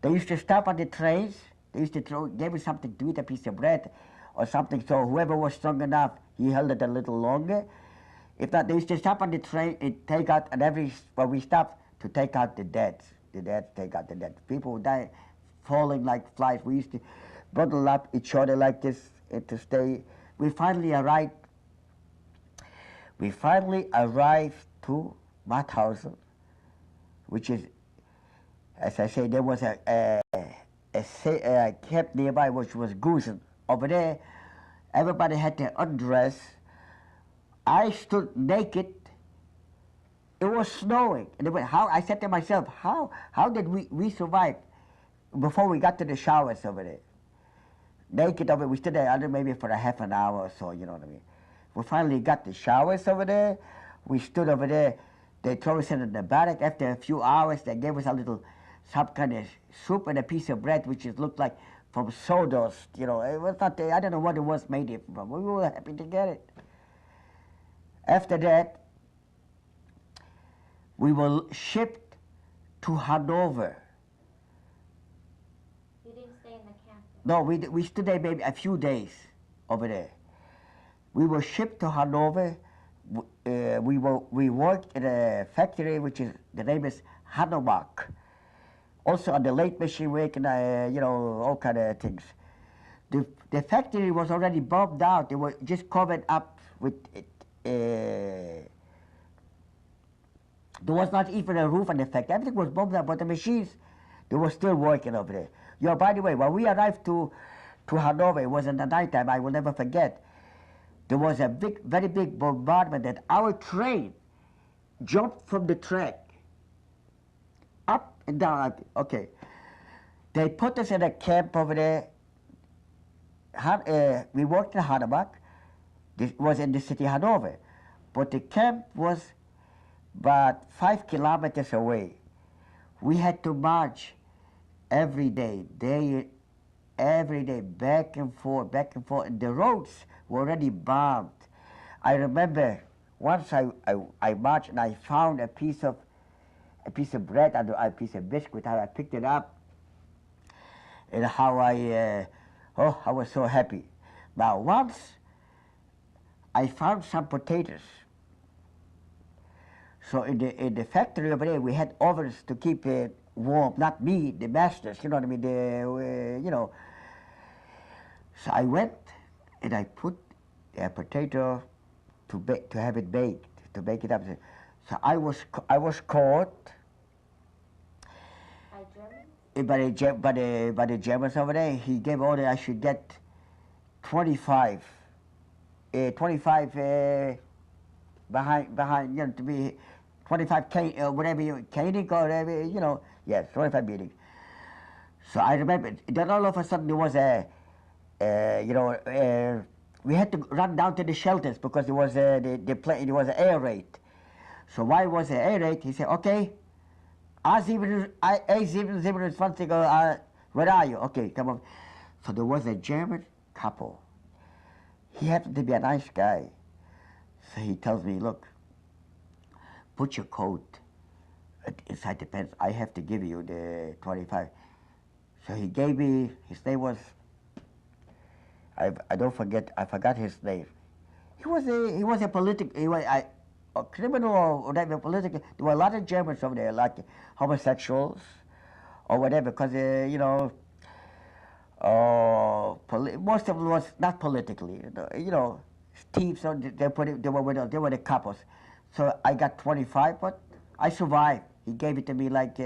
They used to stop on the trains. They used to give me something to eat, a piece of bread or something, so whoever was strong enough, he held it a little longer. If not, they used to stop on the train and take out, and where we stopped, to take out the dead. The dead, take out the dead. People would die falling like flies. We used to bundle up each other like this to stay. We finally arrived to Mauthausen, which is, as I say, there was a camp nearby which was Gusen. Over there, everybody had to undress. I stood naked. It was snowing. And I said to myself, how did we survive before we got to the showers over there? Naked over, we stood there under maybe for a half an hour or so, you know what I mean. We finally got the showers over there. We stood over there. They threw us in the barrack. After a few hours, they gave us some kind of soup and a piece of bread, which looked like from sawdust. It was not, I don't know what it was made from. We were happy to get it. After that, we were shipped to Hanover. You didn't stay in the camp? No, we stood there maybe a few days over there. We were shipped to Hanover. We worked in a factory which the name is Hanomag. Also on the late machine work and all kind of things. The factory was already bombed out. They were just covered up with there was not even a roof on the factory. Everything was bombed out, but the machines, they were still working over there. By the way, when we arrived to Hanover, it was in the nighttime, I will never forget. There was a very big bombardment that our train jumped from the track, up and down. Okay. They put us in a camp over there. We worked in Hanomag. This was in the city of Hanover. But the camp was about 5 kilometers away. We had to march every day, back and forth. And the roads were already bombed. I remember once I marched and I found a piece of bread and a piece of biscuit. How I picked it up, and how I was so happy. Now once I found some potatoes. So in the factory over there, we had ovens to keep it warm. Not me, the masters. You know what I mean? So I went and I put a potato to have it baked, to bake it up. So I was caught by the Germans over there. He gave order I should get 25 behind, to be 25 whatever caning or whatever, you know, yes, 25 beatings. So I remember, then all of a sudden there was we had to run down to the shelters because there was there was an air raid. So why was the air raid? He said, okay, A721, where are you? Okay, come on. So there was a German couple. He happened to be a nice guy. So he tells me, look, put your coat inside the pants. I have to give you the 25. So he gave me, his name was, I forgot his name. He was a criminal or whatever, political. There were a lot of Germans over there, like homosexuals or whatever, because, most of them was not politically, thieves, so they were the couples. So I got 25, but I survived. He gave it to me like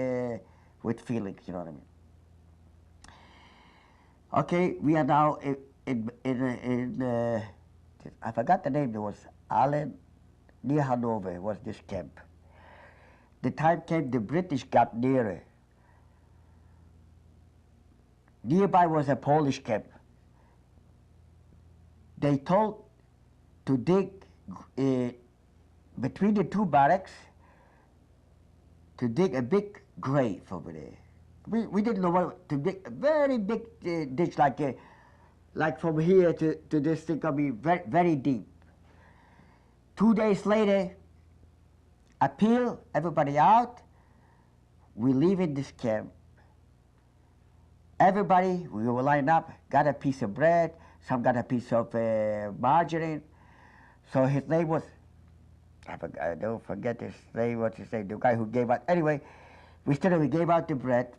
with feelings, you know what I mean? Okay, we are now in I forgot the name. There was Allen near Hanover was this camp. The time came the British got nearer. Nearby was a Polish camp. They told to dig between the two barracks to dig a big grave over there. We didn't know what to dig, a very big ditch like from here to this thing could be very, very deep. 2 days later, appeal, everybody out, we leave in this camp. Everybody, we will line up, got a piece of bread, some got a piece of margarine. So his name was, I don't forget his name, what's his name, the guy who gave out, anyway, we gave out the bread.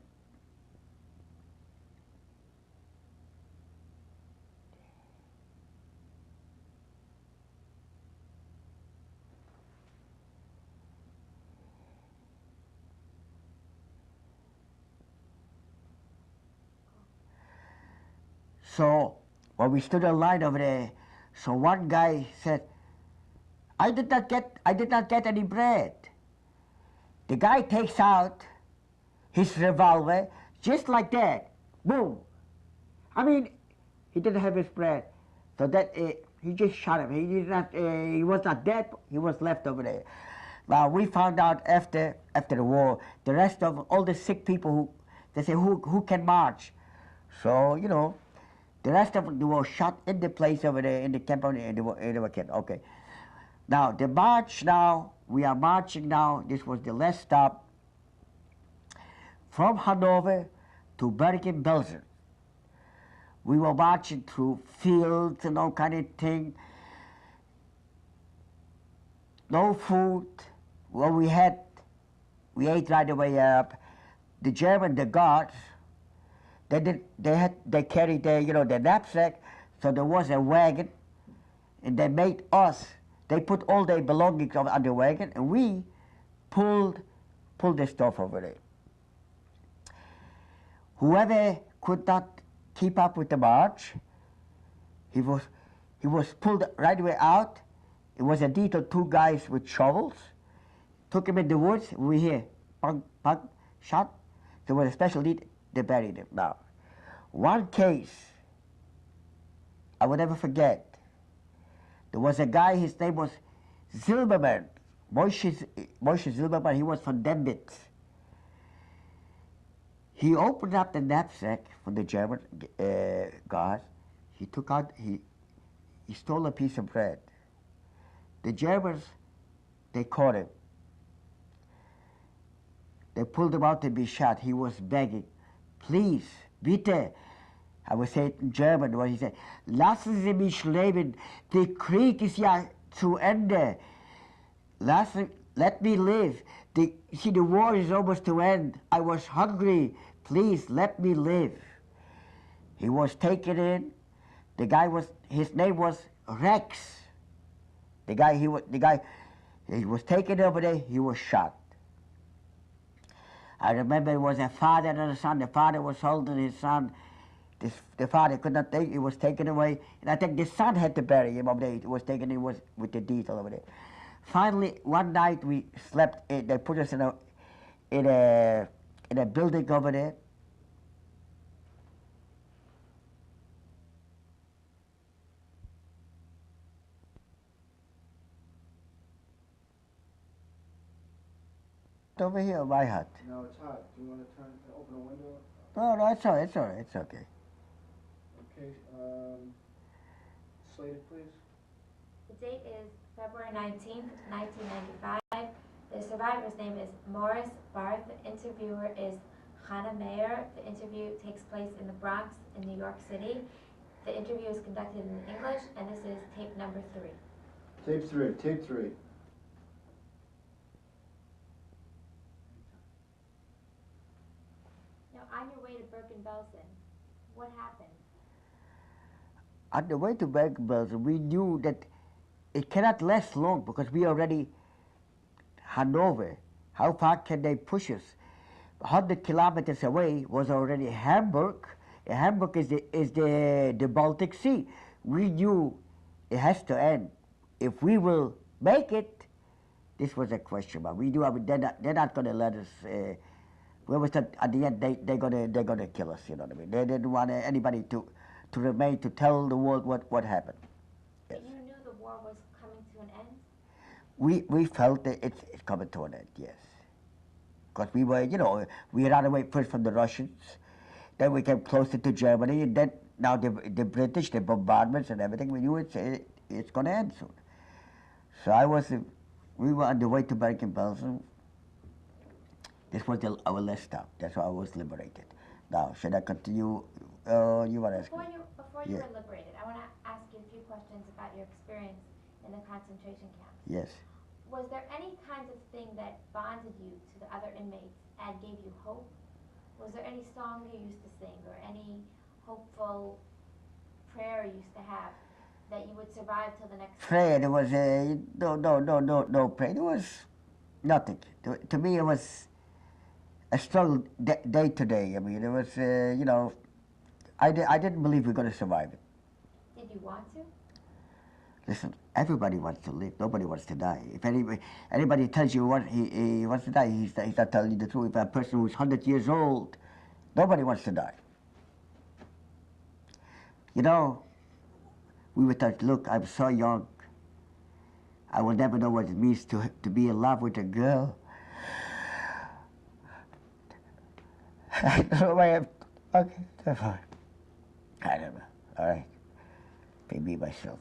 So when we stood in line over there, so one guy said, I did not get any bread. The guy takes out his revolver, just like that, boom. I mean, he didn't have his bread, so that he just shot him. He was not dead. He was left over there. Now we found out after the war, the rest of all the sick people they say who can march, so the rest of them were shot in the place over there in the camp in the camp. Okay. Now the march. Now we are marching. Now this was the last stop from Hanover to Bergen, Belgium. We were marching through fields and all kind of thing. No food. Well, we ate right away up. The guards. They carried their their knapsack, so there was a wagon, and they made us. They put all their belongings on the wagon, and we pulled the stuff over there. Whoever could not keep up with the march, he was pulled right away out. It was a detail, two guys with shovels, took him in the woods. We hear, punk, punk, shot. There was a special need. They buried him. Now, one case I will never forget. There was a guy, his name was Zilberman, Moshe Zilberman. He was from Dembitz. He opened up the knapsack for the German guards. He took out, he stole a piece of bread. The Germans, they caught him. They pulled him out to be shot. He was begging, please, bitte. I would say it in German, what he said, lassen Sie mich leben, der Krieg ist ja zu Ende. Let me live. The war is almost to end. I was hungry. Please let me live. He was taken in. The guy his name was Rex. He was taken over there. He was shot. I remember it was a father and a son. The father was holding his son. The father could not take. He was taken away, and I think the son had to bury him over there. It was taken. It was with the detail over there. Finally, one night we slept. They put us in a building over there. Over here, my hut. No, it's hot. Do you want to open a window? No, it's all right. It's all right. It's okay. Okay, slate it, please. The date is February 19th, 1995. The survivor's name is Morris Barth. The interviewer is Hannah Mayer. The interview takes place in the Bronx in New York City. The interview is conducted in English, and this is tape number 3. Tape 3, tape 3. Now, on your way to Bergen-Belsen, what happened? On the way to Bergen-Belsen, we knew that it cannot last long because we already Hanover. How far can they push us? 100 kilometers away was already Hamburg. Hamburg is the Baltic Sea. We knew it has to end. If we will make it, this was a question mark. We knew, I mean, they're not going to let us. We was at the end they're gonna kill us. You know what I mean? They didn't want anybody to remain to tell the world what happened. Yes. But you knew the war was coming to an end? We felt that it's coming to an end. Yes. Because we were, you know, we ran away first from the Russians, then we came closer to Germany, and then now the British, the bombardments and everything. We knew it's going to end soon. So we were on the way to Bergen-Belsen. This was our last stop. That's why I was liberated. Now, should I continue? You want to ask me? Before you were liberated, I want to ask you a few questions about your experience in the concentration camps. Yes. Was there any kinds of thing that bonded you to the other inmates and gave you hope? Was there any song you used to sing or any hopeful prayer you used to have that you would survive till the next day? Prayer, there was no prayer. There was nothing. To me, it was a struggle day to day. I mean, it was, you know, I didn't believe we were going to survive it. Did you want to? Listen, everybody wants to live. Nobody wants to die. If anybody tells you he wants to die, he's not telling you the truth. If a person who's 100 years old, nobody wants to die. You know, we were taught, look, I'm so young. I will never know what it means to be in love with a girl. I don't know why okay, that's fine. I don't know. All right. Maybe myself.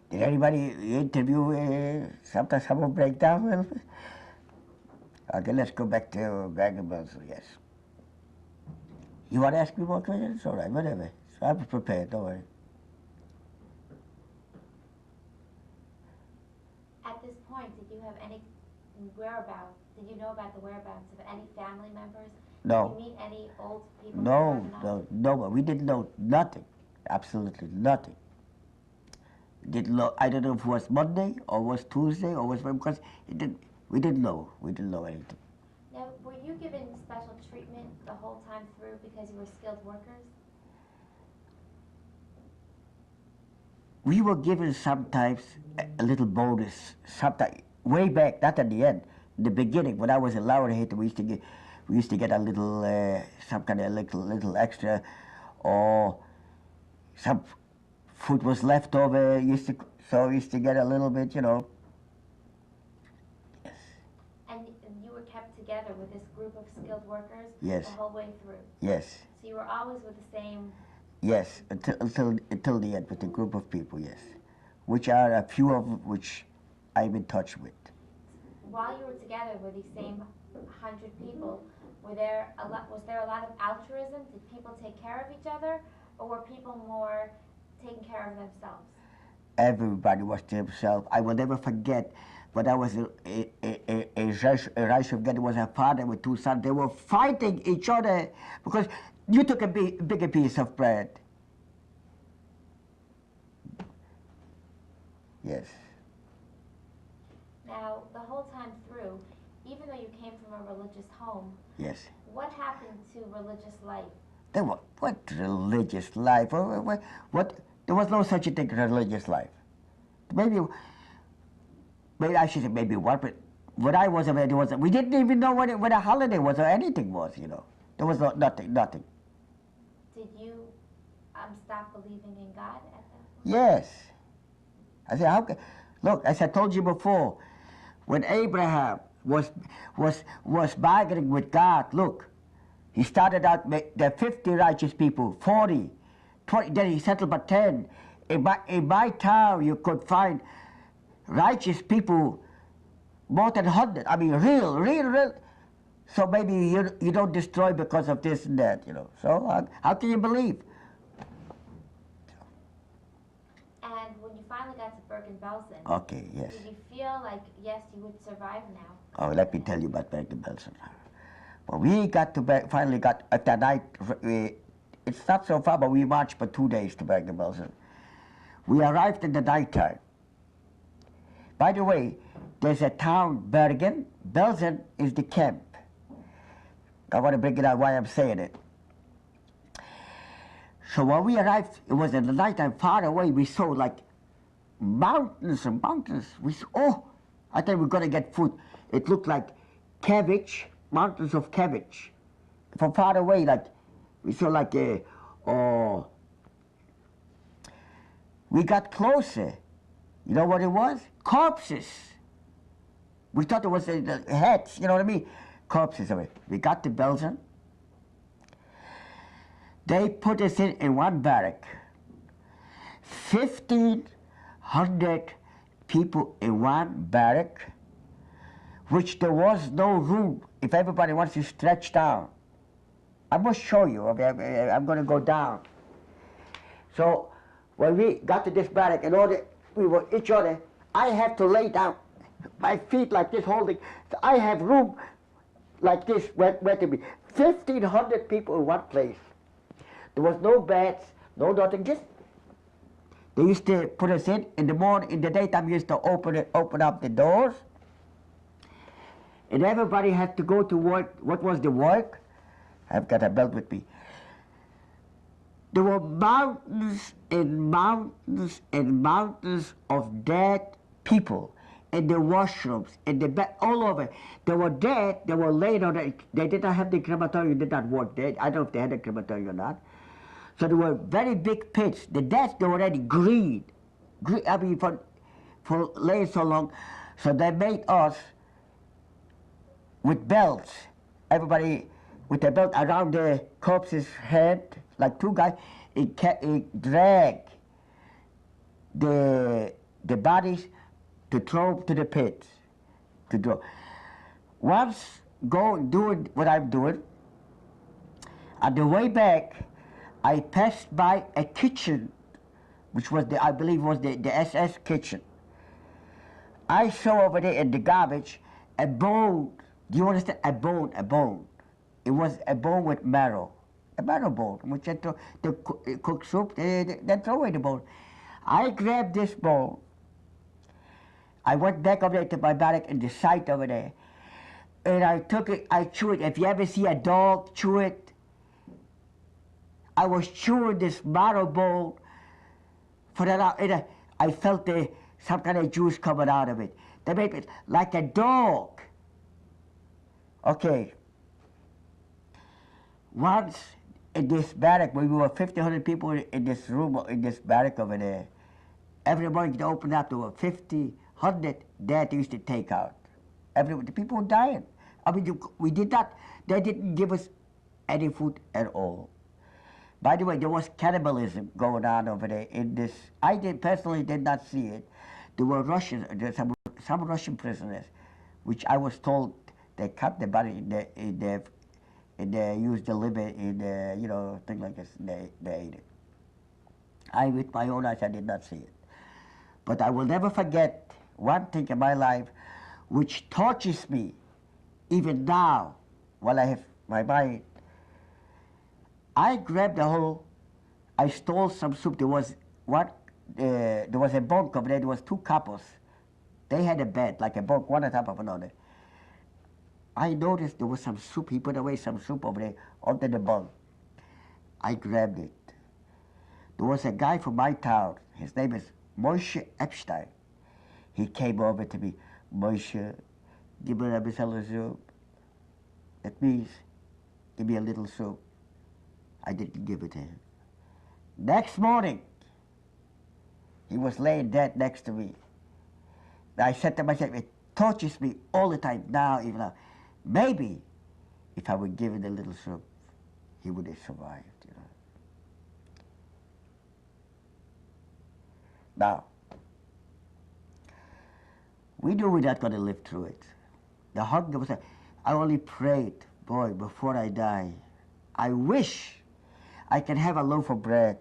Did anybody interview sometimes someone break down? Okay, let's go back to Bergen-Belsen, yes. You want to ask me more questions? All right, whatever. So I'm prepared, don't worry. At this point, did you have any whereabouts? Did you know about the whereabouts of any family members? No. Did you meet any old people? No, we didn't know nothing, absolutely nothing. Didn't know. I don't know if it was Monday or was Tuesday or was because we didn't know anything. Now, were you given special treatment the whole time through because you were skilled workers? We were given sometimes a little bonus, sometimes way back, not at the end, in the beginning when I was a laureate. We used to get a little some kind of little extra, or some food was left over. So we used to get a little bit, you know. Yes. And you were kept together with this group of skilled workers Yes. the whole way through? Yes. So you were always with the same... Yes, until the end with a group of people, yes. Which are a few of which I'm in touch with. While you were together with these same 100 people, was there a lot of altruism? Did people take care of each other, or were people more taking care of themselves? Everybody was to himself. I will never forget when I was a Reichsbrigade, was a father with two sons. They were fighting each other because you took a bigger piece of bread. Yes. Now, the whole time through, even though you came from a religious home, Yes. what happened to religious life? What religious life? What? There was no such a thing as religious life. Maybe maybe I should say maybe what, but when I was away, we didn't even know what a holiday was or anything was, you know. There was nothing. Did you stop believing in God at that point? Yes. I said, how can, look, as I told you before, when Abraham was bargaining with God, look, he started out, there 50 righteous people, 40, 20, then he settled for 10. In my town, you could find righteous people more than 100. I mean, real. So maybe you don't destroy because of this and that, you know. So how can you believe? And when you finally got to Bergen-Belsen, Okay, yes. did you feel like, yes, you would survive now? Oh, let me tell you about Bergen-Belsen. Well, we got to finally got at that night. It's not so far, but we marched for 2 days to Bergen-Belsen. We arrived in the nighttime. By the way, there's a town, Bergen. Belsen is the camp. I want to bring it out why I'm saying it. So when we arrived, it was in the nighttime. Far away, we saw like mountains and mountains. We saw, oh, I thought we were going to get food. It looked like cabbage, mountains of cabbage. From far away, like we saw like we got closer. You know what it was? Corpses. We thought it was the heads, you know what I mean? Corpses of it. We got to Belgium. They put us in one barrack. 1,500 people in one barrack, which there was no room if everybody wants to stretch down. I must show you. I'm going to go down. So when we got to this barrack, in order we were each other, I had to lay down, my feet like this holding. I have room like this where to be. 1,500 people in one place. There was no beds, no nothing. Just they used to put us in the morning. In the daytime, used to open up the doors, and everybody had to go to work. What was the work? I've got a belt with me. There were mountains and mountains and mountains of dead people in the washrooms, in the bed, all over. They were dead, they were laid on it. They did not have the crematorium, did not work there. I don't know if they had a crematorium or not. So there were very big pits. The deaths, they were already green. I mean, for laying so long. So they made us with belts. Everybody with a belt around the corpse's head, like two guys. It dragged the bodies to throw to the pits, to draw. Once doing what I'm doing, on the way back, I passed by a kitchen, which was I believe was the SS kitchen. I saw over there in the garbage a bone. Do you understand? A bone. It was a bone with marrow. A marrow bone, which they cook soup, they throw away the bone. I grabbed this bone. I went back over there to my barrack in the site over there, and I took it, I chewed it. If you ever see a dog chew it, I was chewing this marrow bone for that, and I felt some kind of juice coming out of it. They made it like a dog. Okay. Once in this barrack, when we were 1,500 people in this room, in this barrack over there, every morning they opened up, there were 50, 100 that used to take out. The people were dying. I mean, we did not, they didn't give us any food at all. By the way, there was cannibalism going on over there in this. I personally did not see it. There were some Russian prisoners, which I was told they cut the body and they used the liver in things like this. They ate it. I, with my own eyes, I did not see it. But I will never forget one thing in my life which tortures me even now while I have my mind. I grabbed I stole some soup. There was a bunk over there. There was two couples. They had a bed, like a bunk, one on top of another. I noticed there was some soup. He put away some soup over there under the bunk. I grabbed it. There was a guy from my town. His name is Moshe Epstein. He came over to me. Moshe, give me a little soup. That means, give me a little soup. I didn't give it to him. Next morning, he was laying dead next to me. I said to myself, it tortures me all the time now, even now. Maybe if I would give him a little soup, he would have survived, you know. Now, we knew we're not going to live through it. The hunger was, I only prayed, boy, before I die, I wish I can have a loaf of bread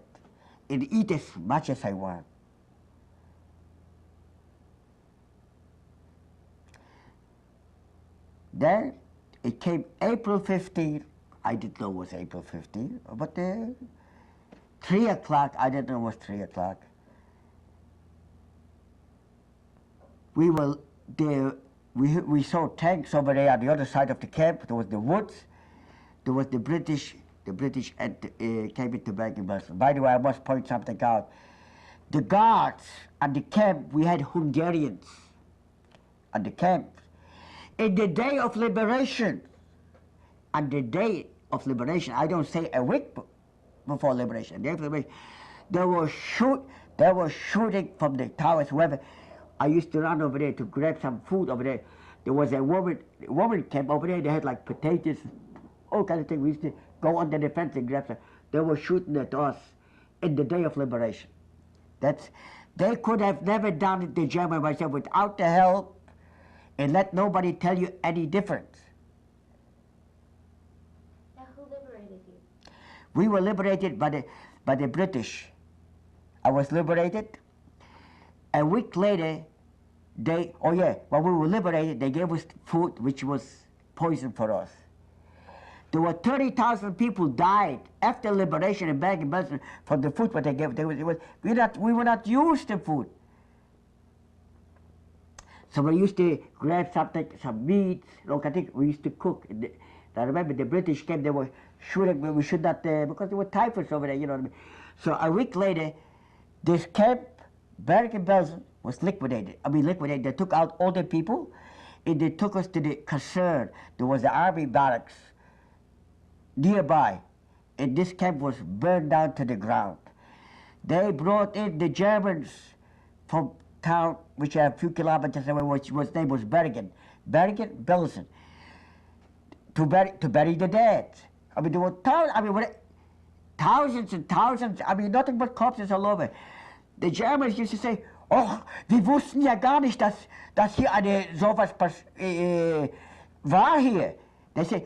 and eat as much as I want. Then it came April 15th. I didn't know it was April 15th, but 3 o'clock, I didn't know it was 3 o'clock. We were there, we saw tanks over there on the other side of the camp. There was the woods, there was the British came into Bergen-Belsen. By the way, I must point something out. The guards at the camp, we had Hungarians at the camp. In the day of liberation, on the day of liberation, I don't say a week before liberation, day of liberation, they were shooting from the towers, whoever. I used to run over there to grab some food over there. There was a woman camp over there. They had like potatoes, all kind of things. We used to go under the fence and grab some. They were shooting at us in the day of liberation. They could have never done it, the German myself, without the help and let nobody tell you any difference. Now, who liberated you? We were liberated by the British. I was liberated. A week later, when we were liberated, they gave us food which was poison for us. There were 30,000 people died after liberation in Bergen-Belsen for the food what they gave. We were not used to food. So we used to grab something, some meat, we used to cook. I remember the British came, they were shooting, we should not, because there were typhus over there, you know what I mean. So a week later, this camp, Bergen-Belsen, was liquidated. They took out all the people, and they took us to the caserne. There was the army barracks nearby, and this camp was burned down to the ground. They brought in the Germans from town, which are a few kilometers away, which was name was Bergen-Belsen, to bury the dead. I mean, there were thousands and thousands. I mean, nothing but corpses all over. The Germans used to say, "Oh, wir wussten ja gar nicht, dass hier sowas war hier." They say,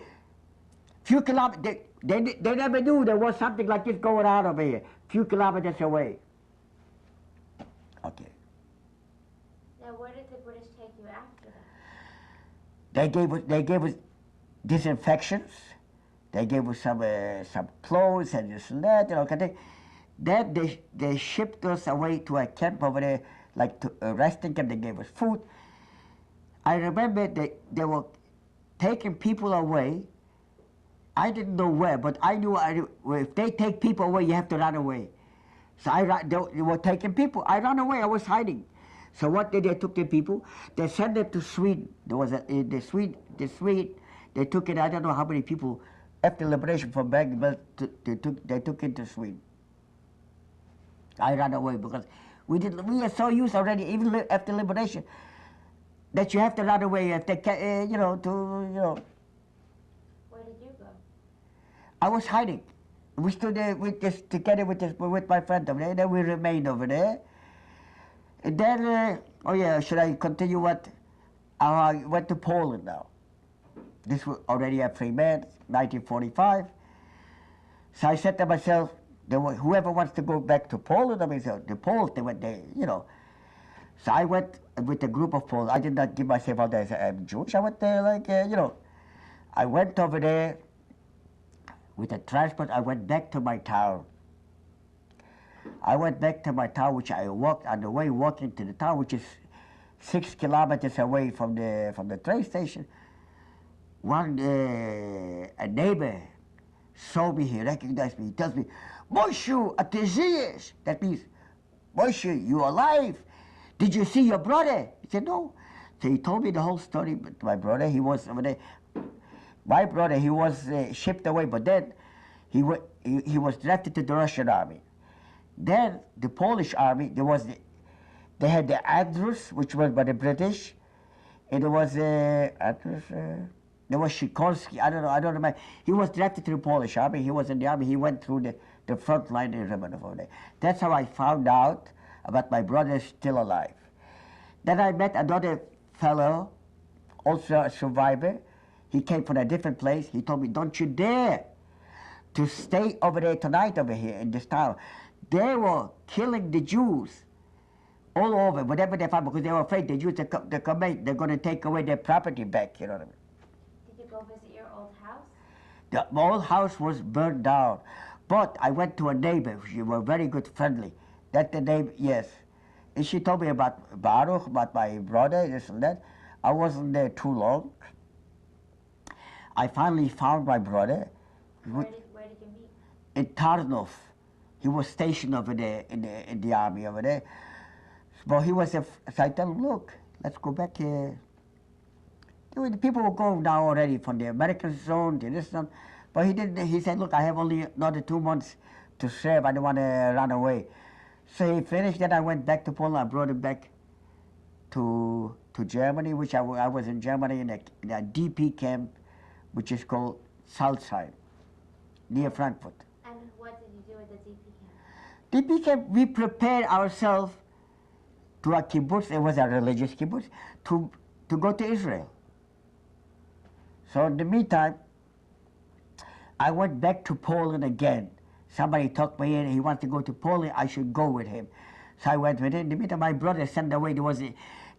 few kilometers. They never knew there was something like this going on over here, few kilometers away. Okay. Now, where did the British take you after that? They gave us disinfections. They gave us some clothes and this and that, you know, kind of thing. Then they shipped us away to a camp over there, like to a resting camp. They gave us food. I remember they were taking people away. I didn't know where, but I knew if they take people away, you have to run away. So they were taking people. I ran away. I was hiding. So what did they took the people? They sent them to Sweden. There was the Swede. They took it. I don't know how many people after liberation from Bergen-Belsen. They took it to Sweden. I ran away because we are so used already, even after liberation, that you have to run away. If they, Where did you go? I was hiding. We stood there together with my friend over there. Then we remained over there. And then, should I continue what? I went to Poland now. This was already a free man, 1945. So I said to myself, whoever wants to go back to Poland, I mean, so the Poles, they went there, you know. So I went with a group of Poles. I did not give myself out as I'm Jewish. I went there like, I went over there with a transport. I went back to my town. Which I walked on the way walking to the town, which is 6 kilometers away from the train station. A neighbor saw me, he recognized me, he tells me, "Moshe, a ty żyjesz." That means, "Moshe, you alive? Did you see your brother?" He said, "No." He he told me the whole story. But my brother, he was over there. My brother, he was shipped away, but then he was drafted to the Russian army. Then the Polish army, they had the Andrews, which was by the British, and there was Andrews. There was Sikorski. I don't remember. He was drafted to the Polish army. He was in the army. He went through the front line in Rimanov over there. That's how I found out about my brother still alive. Then I met another fellow, also a survivor. He came from a different place. He told me, don't you dare to stay over there tonight over here in this town. They were killing the Jews all over, whatever they found, because they were afraid the Jews, they're going to take away their property back, you know what I mean? Did you go visit your old house? The old house was burned down. But I went to a neighbor. She was very good, friendly. That the neighbor, yes. And she told me about Baruch, about my brother, this and that. I wasn't there too long. I finally found my brother. Where did you meet? In Tarnov. He was stationed over there in the army over there. But he was so I told him, look, let's go back here. The people were going now already from the American zone to this one. But he didn't. He said, look, I have only another 2 months to serve. I don't want to run away. So he finished. Then I went back to Poland. I brought him back to Germany, which I was in Germany in a DP camp, which is called Salzheim, near Frankfurt. And what did you do at the DP camp? DP camp, we prepared ourselves to a kibbutz. It was a religious kibbutz, to go to Israel. So in the meantime, I went back to Poland again. Somebody took me in. He wanted to go to Poland. I should go with him. So I went with him. In the meantime, my brother sent away. There was the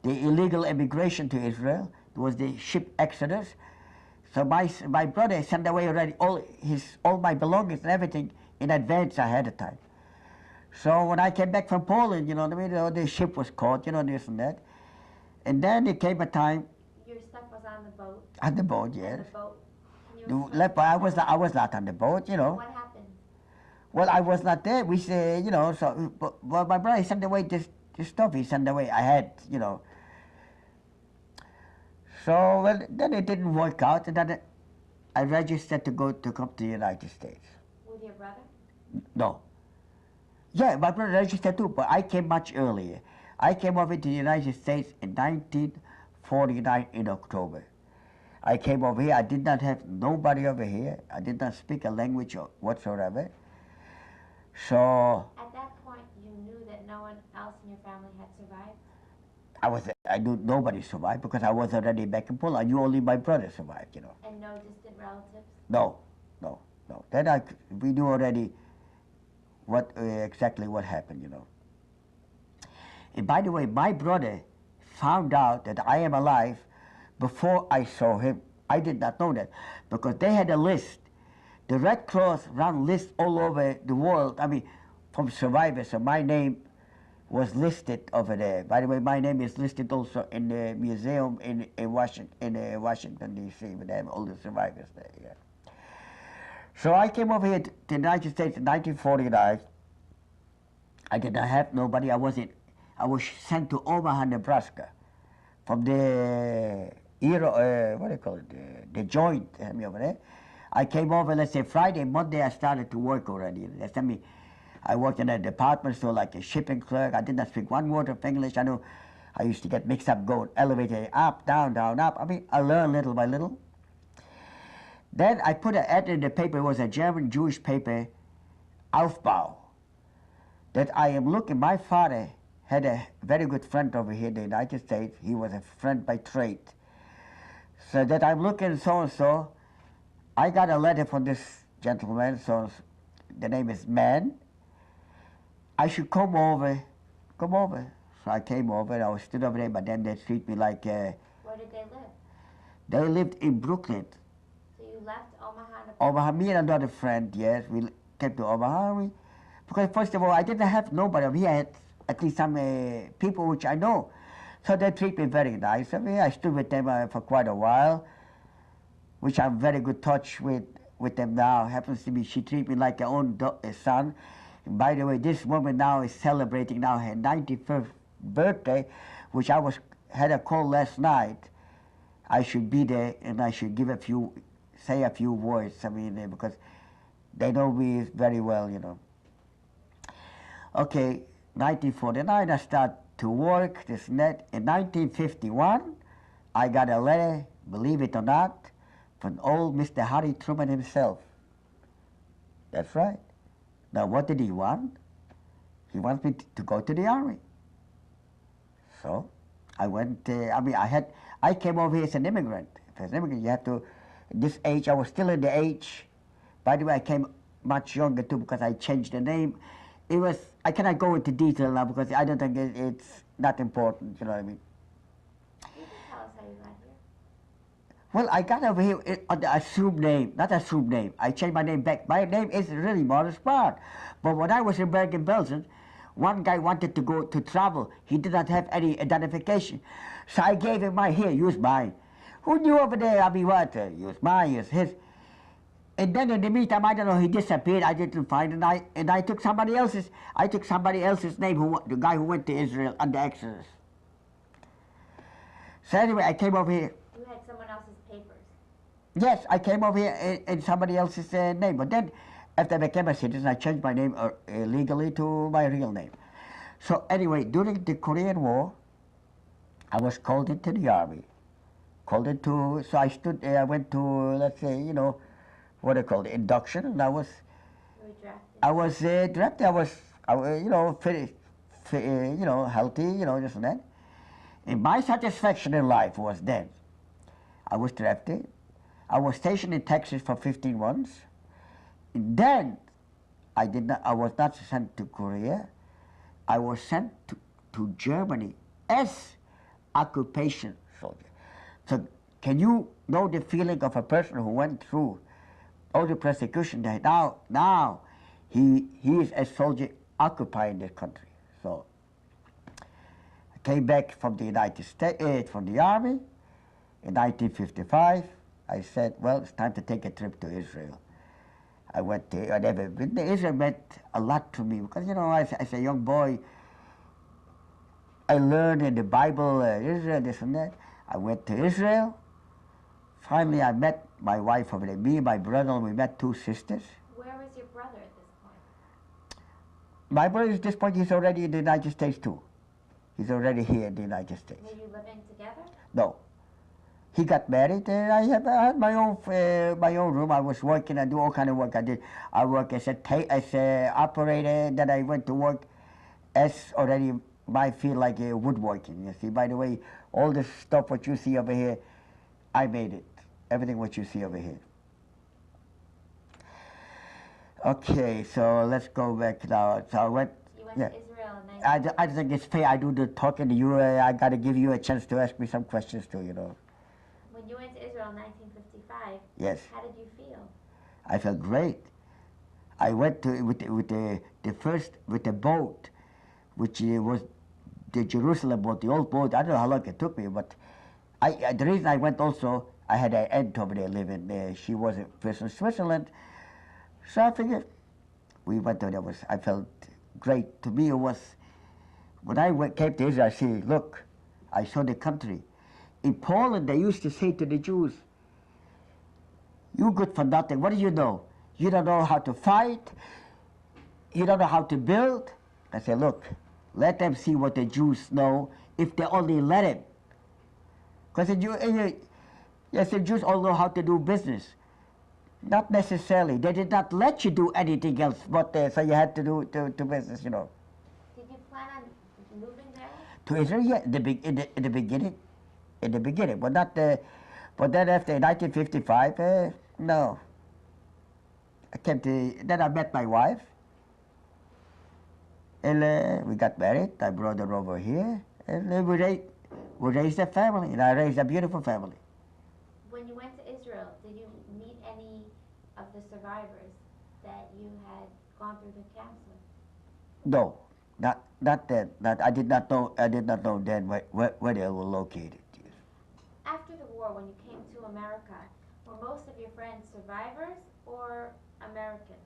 illegal immigration to Israel. There was the ship Exodus. So my brother sent away already all my belongings and everything in advance ahead of time. So when I came back from Poland, you know what I mean, the ship was caught, you know, this and that. And then there came a time. Your stuff was on the boat? On the boat, yes. On the boat? I was not on the boat, you know. What happened? Well, I was not there. We say, you know, so but my brother sent away this stuff. He sent away. I had, you know. So well, then it didn't work out, and then I registered to come to the United States. With your brother? No. Yeah, my brother registered too, but I came much earlier. I came over to the United States in 1949 in October. I came over here. I did not have nobody over here. I did not speak a language whatsoever. So at that point, you knew that no one else in your family had survived? I knew nobody survived because I was already back in Poland. I knew only my brother survived, you know. And no distant relatives? No. Then we knew already exactly what happened, you know. And by the way, my brother found out that I am alive before I saw him. I did not know that because they had a list. The Red Cross ran lists all over the world, I mean, from survivors. So my name was listed over there. By the way, my name is listed also in the museum in Washington, D.C., with them, all the survivors there, yeah. So I came over here to the United States in 1949. I did not have nobody. I was sent to Omaha, Nebraska, from the what do you call it? The joint over there. I came over, let's say Friday, Monday I started to work already. They sent me, I worked in a department store like a shipping clerk. I did not speak one word of English. I know I used to get mixed up, going elevator up, down, down, up. I mean, I learned little by little. Then I put an ad in the paper. It was a German Jewish paper, Aufbau, that I am looking. My father had a very good friend over here in the United States. He was a friend by trade. So that I'm looking so-and-so. I got a letter from this gentleman, so the name is Mann. I should come over. So I came over, I was stood over there, but then they treat me like... Where did they live? They lived in Brooklyn. So you left Omaha? Omaha, me and another friend, yes, we came to Omaha. Because first of all, I didn't have nobody. Here I had at least some people which I know. So they treat me very nice. I mean, I stood with them for quite a while, which I'm very good touch with them now. Happens to be, she treats me like her own son. And by the way, this woman now is celebrating now her 91st birthday, which I was had a call last night, I should be there and I should say a few words. I mean, because they know me very well, you know. Okay, 1949, I start to work this net. In 1951, I got a letter, believe it or not, from old Mr. Harry Truman himself. That's right. Now, what did he want? He wants me to go to the army. So, I went. I came over here as an immigrant. As an immigrant, you have to. This age, I was still in the age. By the way, I came much younger too because I changed the name. It was. I cannot go into detail now because I don't think it's not important. You know what I mean? You can tell us how you got here. Well, I got over here on the assumed name, not assumed name. I changed my name back. My name is really Morris Barth. But when I was in Bergen-Belsen, one guy wanted to go to travel. He did not have any identification. So I gave him here, use mine. Who knew over there, use mine, use his. And then in the meantime, I don't know, he disappeared. I didn't find him. And I took somebody else's name, the guy who went to Israel under Exodus. So anyway, I came over here. You had someone else's papers. Yes, I came over here in somebody else's name. But then, after I became a citizen, I changed my name legally to my real name. So anyway, during the Korean War, I was called into the army. So I went to, let's say, you know, what they call it, induction, and You were drafted. I was drafted. I was, you know, you know, healthy, you know, this and that. And my satisfaction in life was then, I was drafted. I was stationed in Texas for 15 months. And then, I was not sent to Korea. I was sent to Germany as occupation soldier. So, can you know the feeling of a person who went through all the persecution that now he is a soldier occupying the country. So I came back from the United States, from the army in 1955. I said, well, it's time to take a trip to Israel. I went there. I never been there. Israel meant a lot to me because, you know, as a young boy, I learned in the Bible, Israel, this and that. I went to Israel. Finally, I met my wife over there. Me and my brother, we met two sisters. Where was your brother at this point? My brother at this point, he's already in the United States too. He's already here in the United States. Were you living together? No. He got married, and I had my own room. I was working. I do all kind of work. I work as a operator. Then I went to work as already my field like woodworking. You see, by the way, all this stuff what you see over here, I made it. Everything what you see over here. Okay, so let's go back now. So I went. You went to Israel in 19... I think it's fair. I do the talking to you. I got to give you a chance to ask me some questions too. You know. When you went to Israel in 1955, Yes. how did you feel? I felt great. I went to with the boat, which was the Jerusalem boat, the old boat. I don't know how long it took me, but the reason I went also, I had an aunt over there living there. She was first in Switzerland, so I figured we went there. I felt great. To me, it was when I came to Israel. I see, look, I saw the country. In Poland, they used to say to the Jews, "You good for nothing. What do you know? You don't know how to fight. You don't know how to build." I said, look, let them see what the Jews know if they only let him. Because the Jews all know how to do business. Not necessarily. They did not let you do anything else, but so you had to do business, you know. Did you plan on moving there? To Israel, yeah, in the beginning, but not but then after 1955, no. Then I met my wife, and we got married. I brought her over here, and we raised a family, and I raised a beautiful family. When you went to Israel, did you meet any of the survivors that you had gone through the camps with? No, not then. I did not know. I did not know then where they were located. After the war, when you came to America, were most of your friends survivors or Americans?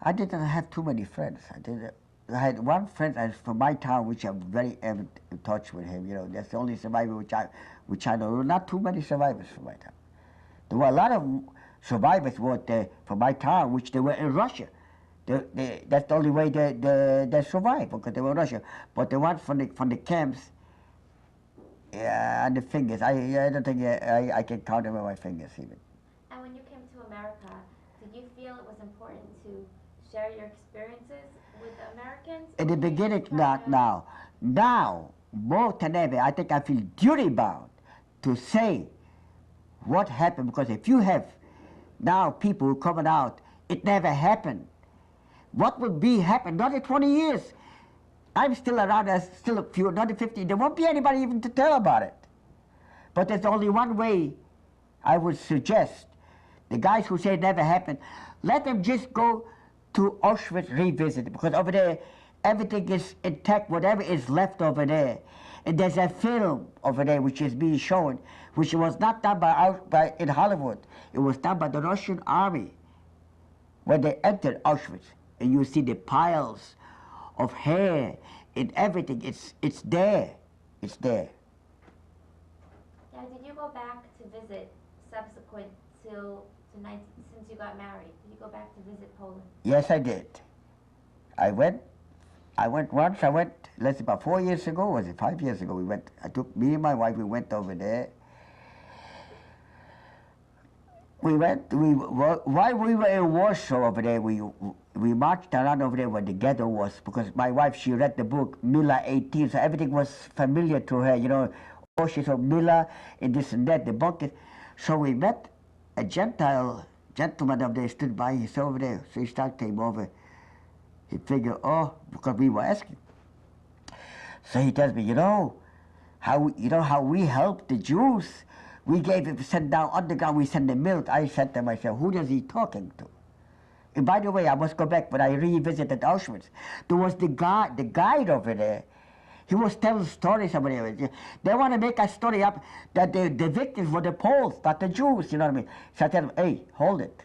I didn't have too many friends. I had one friend from my town, which I'm very in touch with him. You know, that's the only survivor which I know. Not too many survivors from my town. There were a lot of survivors from my town, which they were in Russia. That's the only way they survived, because they were in Russia. But the ones from the camps, and the fingers, I don't think I can count them on my fingers even. And when you came to America, did you feel it was important to share your experiences with the Americans? In the beginning, not now. Now, more than ever, I think I feel duty bound to say what happened, because if you have now people coming out, it never happened. What would be happen? Not in 20 years. I'm still around, there's still a few, another 50. There won't be anybody even to tell about it. But there's only one way I would suggest. The guys who say it never happened, let them just go to Auschwitz, revisit it, because over there, everything is intact, whatever is left over there. And there's a film over there which is being shown, which was not done by in Hollywood. It was done by the Russian army when they entered Auschwitz. And you see the piles of hair and everything. It's there. It's there. Now, did you go back to visit subsequent since you got married? Did you go back to visit Poland? Yes, I did. I went once. Let's see, about 4 years ago, was it 5 years ago? I took me and my wife. We went over there. While we were in Warsaw over there, we marched around over there where the ghetto was, because my wife, she read the book Mila 18, so everything was familiar to her, you know. Oh, she saw Mila and this and that, the bucket. So we met a Gentile gentleman over there, stood by, he saw over there, so he came over. He figured, oh, because we were asking. So he tells me, you know how we helped the Jews? We sent down underground, we sent them milk. I said to myself, who is he talking to? And by the way, I must go back, but I revisited Auschwitz. There was the guide over there. He was telling stories about it. They want to make a story up that the victims were the Poles, not the Jews, you know what I mean? So I tell them, hey, hold it.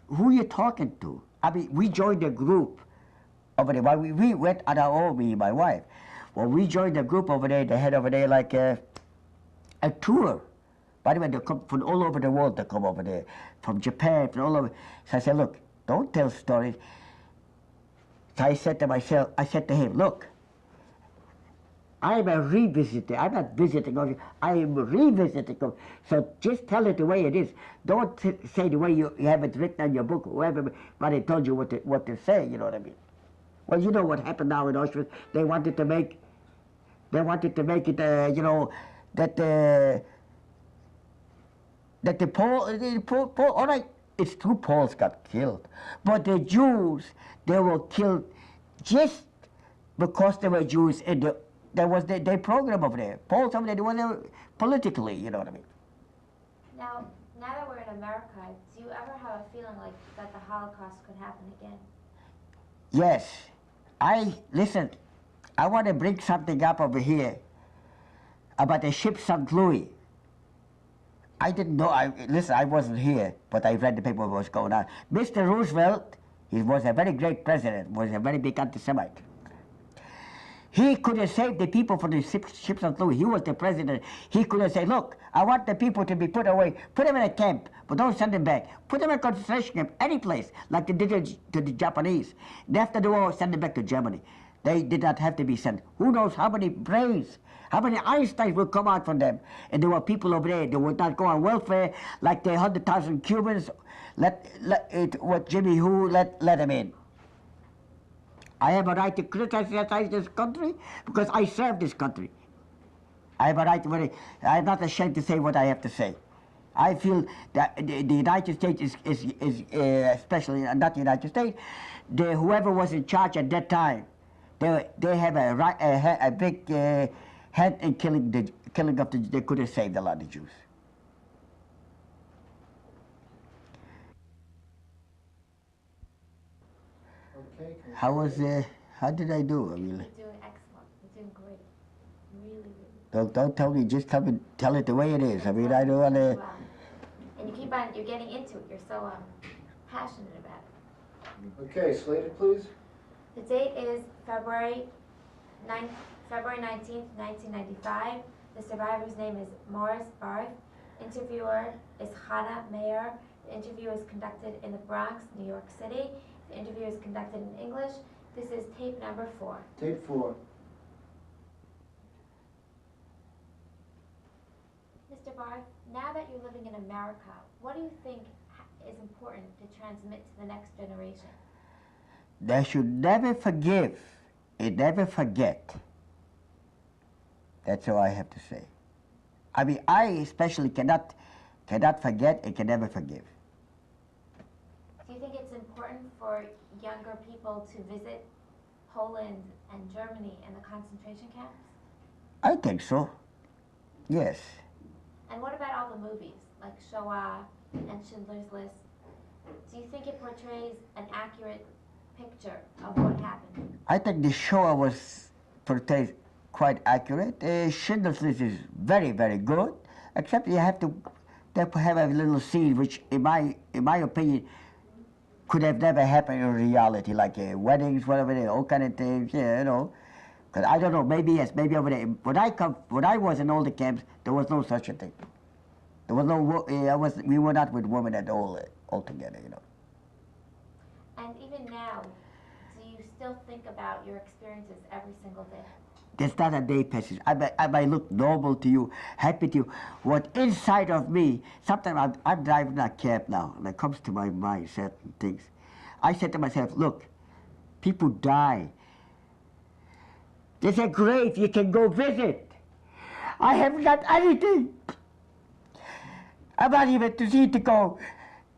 Who you talking to? I mean, we joined a group over there. We went on our own, me and my wife. Well, we joined a group over there. They had over there like a tour. By the way, they come from all over the world. They come over there, from Japan, from all over. So I said, look, don't tell stories. So I said to him, look, I'm a revisitor. I'm not visiting. I am revisiting. So just tell it the way it is. Don't say the way you have it written on your book, whoever, but they told you what to say, you know what I mean? Well, you know what happened now in Auschwitz. They wanted to make it, you know, that the Pole, all right, it's true Poles got killed. But the Jews, they were killed just because they were Jews. And there was their program over there. Poles over there, they were there politically, you know what I mean? Now that we're in America, do you ever have a feeling like that the Holocaust could happen again? Yes. Listen, I want to bring something up over here about the ship St. Louis. I didn't know, I wasn't here, but I read the paper what was going on. Mr. Roosevelt, he was a very great president, was a very big anti-Semite. He could have saved the people from the ship St. Louis. He was the president. He could have said, look, I want the people to be put away. Put them in a camp, but don't send them back. Put them in a concentration camp, any place, like they did to the Japanese. And after the war, send them back to Germany. They did not have to be sent. Who knows how many brains, how many Einsteins will come out from them. And there were people over there that would not go on welfare, like the 100,000 Cubans, what Jimmy Who let them in. I have a right to criticize this country because I serve this country. I have a right to, I'm not ashamed to say what I have to say. I feel that the United States is especially not the United States, whoever was in charge at that time, they have a big hand in killing of they could have saved a lot of Jews. Okay. How did I do? I mean, You're doing excellent. You're doing great. Really, really. Don't tell me. Just tell it the way it is. I mean, I don't want to. And you keep on. You're getting into it. You're so passionate about it. Okay, slated, please. The date is February 19th, 1995. The survivor's name is Morris Barth. Interviewer is Hannah Mayer. The interview is conducted in the Bronx, New York City. The interview is conducted in English. This is tape number 4. Tape 4. Mr. Barth, now that you're living in America, what do you think is important to transmit to the next generation? They should never forgive and never forget. That's all I have to say. I mean, I especially cannot forget and can never forgive. Do you think it's important for younger people to visit Poland and Germany and the concentration camps? I think so. Yes. And what about all the movies, like Shoah and Schindler's List? Do you think it portrays an accurate picture of what happened? I think the Shoah was portrayed quite accurate. Schindler's List is very, very good, except you have to have a little scene which, in my opinion, could have never happened in reality, like weddings, whatever, all kind of things, yeah, you know. Because I don't know, maybe yes, maybe over there. When I was in all the camps, there was no such a thing. There was no, we were not with women at all, altogether, you know. And even now, do you still think about your experiences every single day? There's not a day passes. I might look normal to you, happy to you. What inside of me, sometimes I'm driving a cab now, and it comes to my mind certain things. I said to myself, look, people die. There's a grave you can go visit. I haven't got anything. I'm not even to see to go.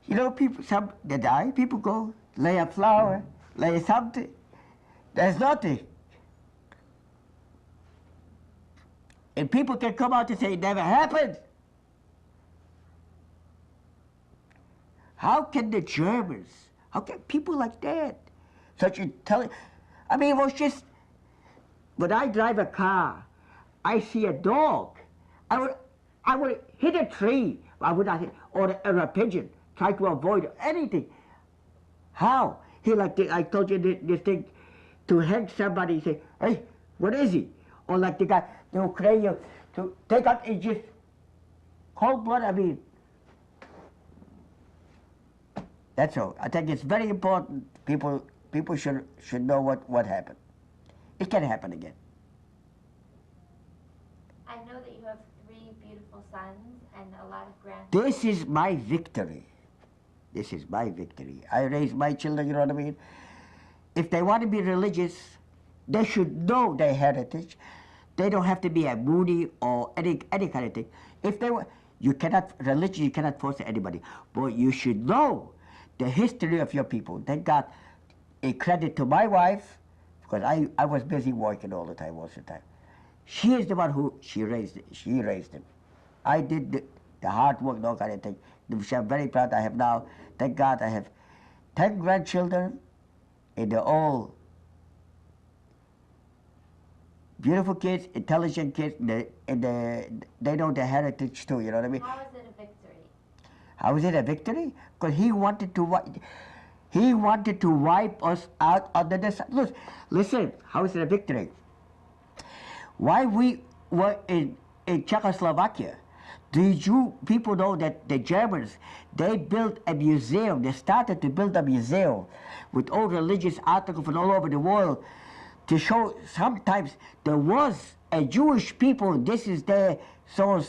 You know, people, some, they die, people go, lay a flower, lay something. There's nothing. And people can come out and say it never happened. How can the Germans, how can people like that, such intelligent, I mean, it was just, when I drive a car, I see a dog, I would hit a tree, I would not hit, or a pigeon, try to avoid anything. How? He like, I told you this thing, to hang somebody, say, hey, what is he? Or like the guy, the Ukrainian, to take out and just cold blood, I mean. That's all. I think it's very important. People should know what happened. It can happen again. I know that you have 3 beautiful sons and a lot of grandchildren. This is my victory. This is my victory. I raise my children, you know what I mean? If they want to be religious, they should know their heritage. They don't have to be a Moody or any kind of thing. If they were, religion, you cannot force anybody. But you should know the history of your people. Thank God, a credit to my wife, because I was busy working all the time, most of the time. She is the one who, she raised him. I did the hard work, no kind of thing, which I'm very proud. I have now, thank God, I have 10 grandchildren, and they're all beautiful kids, intelligent kids, and they know their heritage too, you know what I mean? How is it a victory? How is it a victory? Because he wanted to wipe us out under the sun. Listen, how is it a victory? While we were in Czechoslovakia, did you people know that the Germans, they built a museum, they started to build a museum with all religious articles from all over the world to show sometimes there was a Jewish people, this is their so.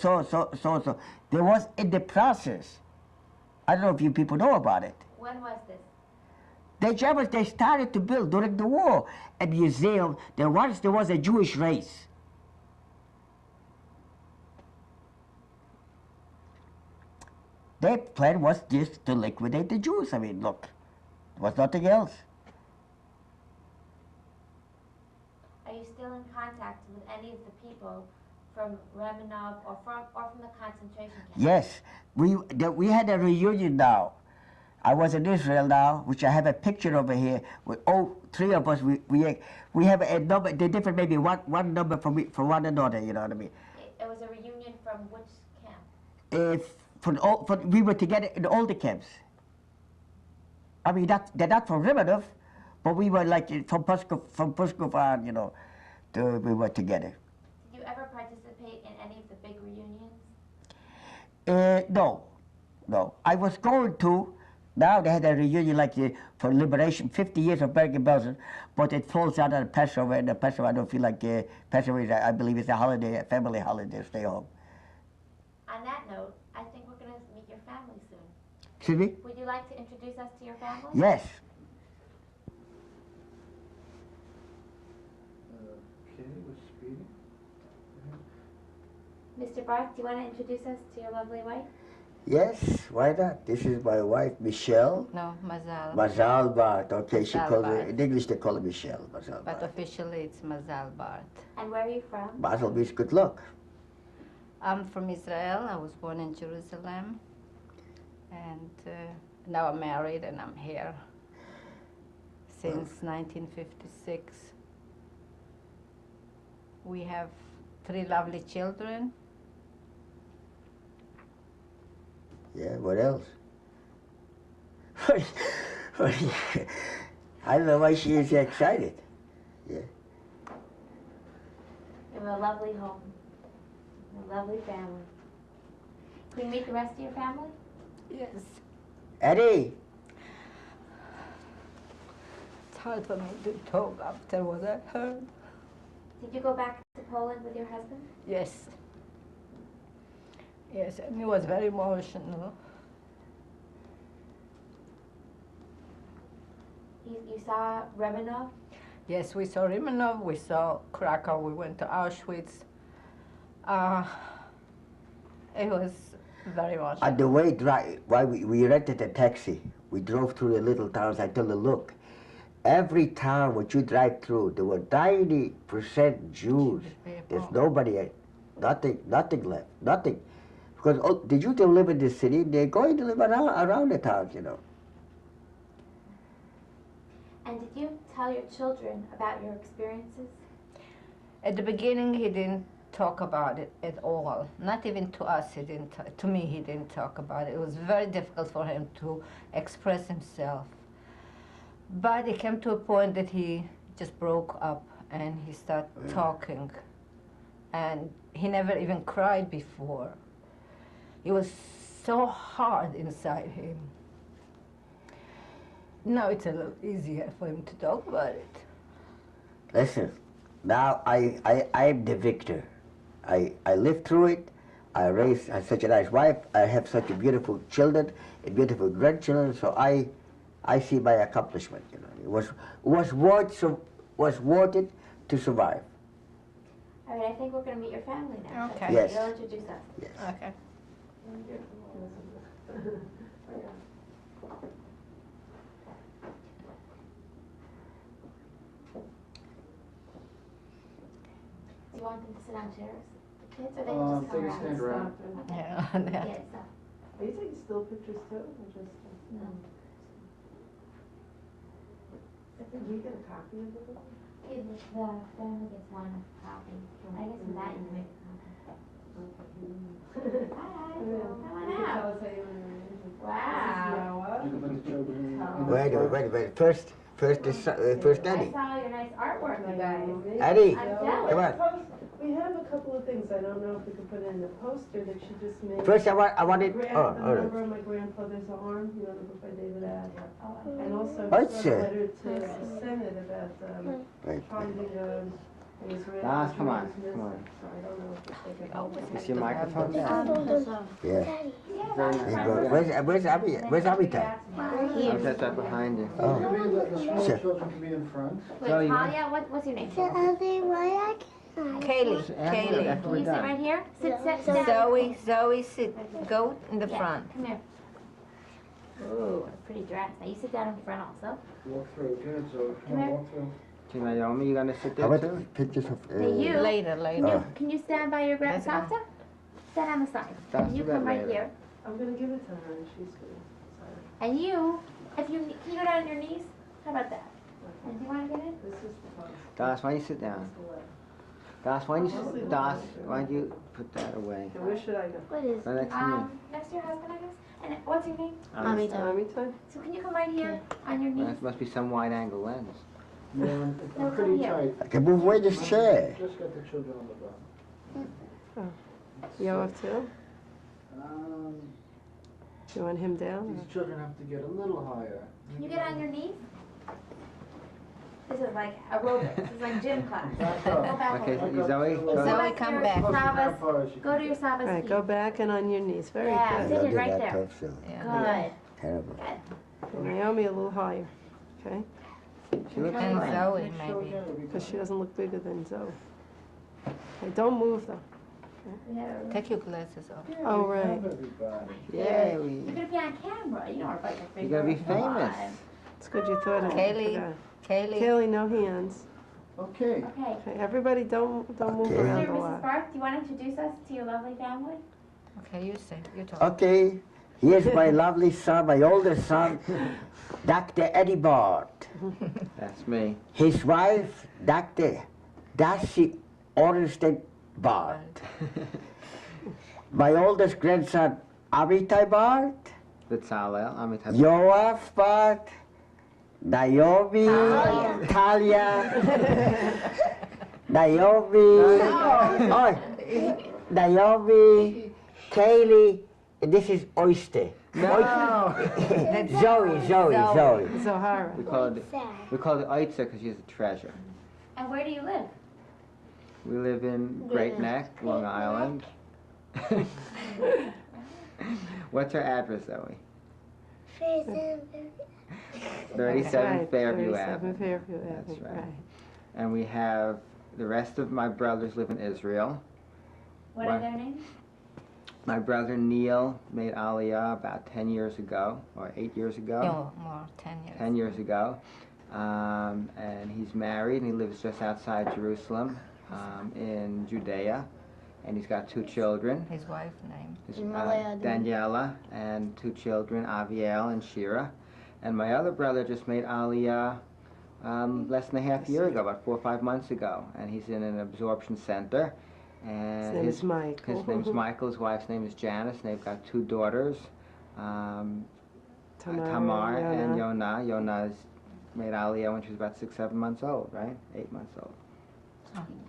There was in the process. I don't know if you people know about it. When was this? The Germans, they started to build during the war a museum. There was a Jewish race. Their plan was just to liquidate the Jews. I mean, look, there was nothing else. Are you still in contact with any of the people from Rimanov or from the concentration camp? Yes, we had a reunion now. I was in Israel now, which I have a picture over here with all 3 of us. We have a number. They're different, maybe one number from one another. You know what I mean? It was a reunion from which camp? We were together in all the camps. I mean, they're not from Rimanov, but we were like from Puskov on, you know, we were together. Did you ever participate in any of the big reunions? No, no. I was going to. Now they had a reunion like for liberation, 50 years of Bergen-Belsen, but it falls out on Passover, and the Passover, I don't feel like Passover is, I believe it's a holiday, a family holiday, stay home. On that note, I think we're going to meet your family soon. Excuse me? Would you like to introduce us to your family? Yes. Okay, we're speeding. Mr. Barth, do you want to introduce us to your lovely wife? Yes, why not? This is my wife, Michelle. No, Mazal. Mazal Barth. Okay, she Mazal calls her, Barth. in English they call her Michelle. Mazal But Barth. officially it's Mazal Barth. And where are you from? Mazel means good luck. I'm from Israel. I was born in Jerusalem. And now I'm married and I'm here since 1956. We have 3 lovely children. Yeah, what else? I don't know why she is excited. Yeah. You have a lovely home, a lovely family. Can we meet the rest of your family? Yes. Eddie! It's hard for me to talk after what I heard. Did you go back to Poland with your husband? Yes. Yes, and it was very emotional. You saw Rimanov? Yes, we saw Rimanov, we saw Krakow, we went to Auschwitz. It was very emotional. On the way, why we rented a taxi. We drove through the little towns. I told her, look, every town what you drive through, there were 90% Jews. There's nobody, nothing left, nothing. Because the Jews don't live in the city, they're going to live around the towns, you know. And did you tell your children about your experiences? At the beginning, he didn't talk about it at all. Not even to us, he didn't. To me, he didn't talk about it. It was very difficult for him to express himself. But it came to a point that he just broke up and he started talking. And he never even cried before. It was so hard inside him. Now it's a little easier for him to talk about it. Listen, now I'm the victor. I lived through it. I raised such a nice wife. I have such a beautiful children, and beautiful grandchildren. So I see my accomplishment. You know, it was worth it to survive. All right, I think we're going to meet your family now. Okay. Yes. You'll introduce us. Yes. Okay. Do you want them to sit on chairs, the kids, or they can just They come can stand around? around. Okay. Yeah. Yeah, so, Are you taking still pictures too, or just? no. Did we get a copy of it? The family gets one copy. I guess from that you can make a copy. Hi, come on You can tell out. us how you want to arrange it. Wow. You can put the children in. Wait. First I Eddie. saw your nice artwork, you guys. Eddie, I'm No, jealous. come on. We have a couple of things, I don't know if we can put it in the poster that she just made. First I wanted. The Oh, all right. number of my grandfather's arm, you know, the book by David Add. Oh, And also What's she wrote a it? letter to the Senate about Right. finding an Israeli. Nas, come on, Jews come on. missing. So I don't know if they can help. Is your microphone down? Yeah. Very There you nice. go. Where's Abitai? How's that right behind you? Oh. Maybe the small Sure. children can be in front. Wait, Zoe, Talia, what's your name? Kaylee, After Kaylee. Can we're you sit done. right here? Sit down. Zoe, sit. Go in the Yeah, front. Come here. Ooh, pretty dress. Now you sit down in front also. Walk through, good, so Come come here. on, walk through. Naomi, you gonna sit How there about too? pictures of? Hey, you. Later. Can you stand by your That's fine. grandfather? Stand on the side. That's And you good come right later. here. I'm gonna give it to her and she's gonna, sorry. And you, if you, can you go down on your knees? How about that? And do you want to get in? This is the poster. Das, why don't you sit down? That's the letter. Das, why don't you put that away? Okay, where should I go? What is? Right next to me. Next to your husband, I guess. And what's your name? Amitai? So can you come right here on your knees? That must be some wide angle lens. Yeah, No, it's come pretty here. tight. I can move away this chair. Just got the children on the bottom. Yoav too? Um, You want him down? these children have to get a little higher. Can you get on your knees? This is like aerobics. This is like gym class. Go back Okay, a little. Zoe, go. Zoe, come back. Savas, go to your Savas All right, feet. go back and on your knees. Very Yeah, good. sit it did right that there. tough, so Yeah. Good. terrible. Good. And Naomi a little higher, okay? She looks And fine. Zoe, maybe. Because she doesn't look bigger than Zoe. Okay, don't move though. Yeah. Take your glasses off. Oh, right. Everybody. Yay, You're we, gonna be on camera. You don't want to fight your you're gonna be famous. It's good you thought of it. Kaylee. Kaylee. Kaylee, no hands. Okay. Okay. Okay, everybody don't move Okay. around Mr. a Mrs. lot. Barth, do you want to introduce us to your lovely family? Okay, you say. You talk. Okay, here's my lovely son, my oldest son, Dr. Eddie Barth. That's me. His wife, Dr. Darcy Ornstein Barth. My oldest grandson, Amitai Barth. Vitzalel, Amitai. Yoav Barth, Naomi, Talia, Naomi, Naomi, Kaylee, and this is Oyster. No! Zoe. Zohara. We call it Oitzer because she's a treasure. And where do you live? We live in Great Neck, Long Island. What's our address, Zoe? 37 Right, Fairview 37 Avenue. Fairview That's Avenue, right. right. And we have the rest of my brothers live in Israel. What are their names? My brother Neil made Aliyah about 10 years ago, or 8 years ago. No, more, 10 years. 10 years ago. And he's married and he lives just outside Jerusalem in Judea. And he's got 2 children. His wife's name. His, Daniela and 2 children, Aviel and Shira. And my other brother just made Aliyah less than a half year ago, about 4 or 5 months ago. And he's in an absorption center. And His name is Michael. His name's Michael. His wife's name is Janice. And they've got 2 daughters, Tamar and Yonah. Yonah's made Aliyah when she was about 6, 7 months old, right? 8 months old.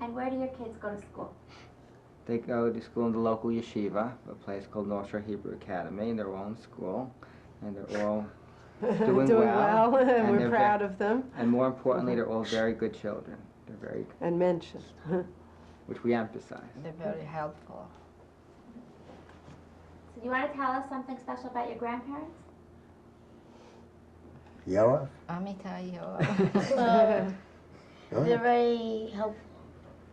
And where do your kids go to school? They go to school in the local yeshiva, a place called North Shore Hebrew Academy, and they're all in school, and they're all doing well, and and we're they're proud of them. And more importantly, they're all very good children. They're very, And mention. which we emphasize. They're very helpful. So do you want to tell us something special about your grandparents? Yoav? Amitai, They're very helpful.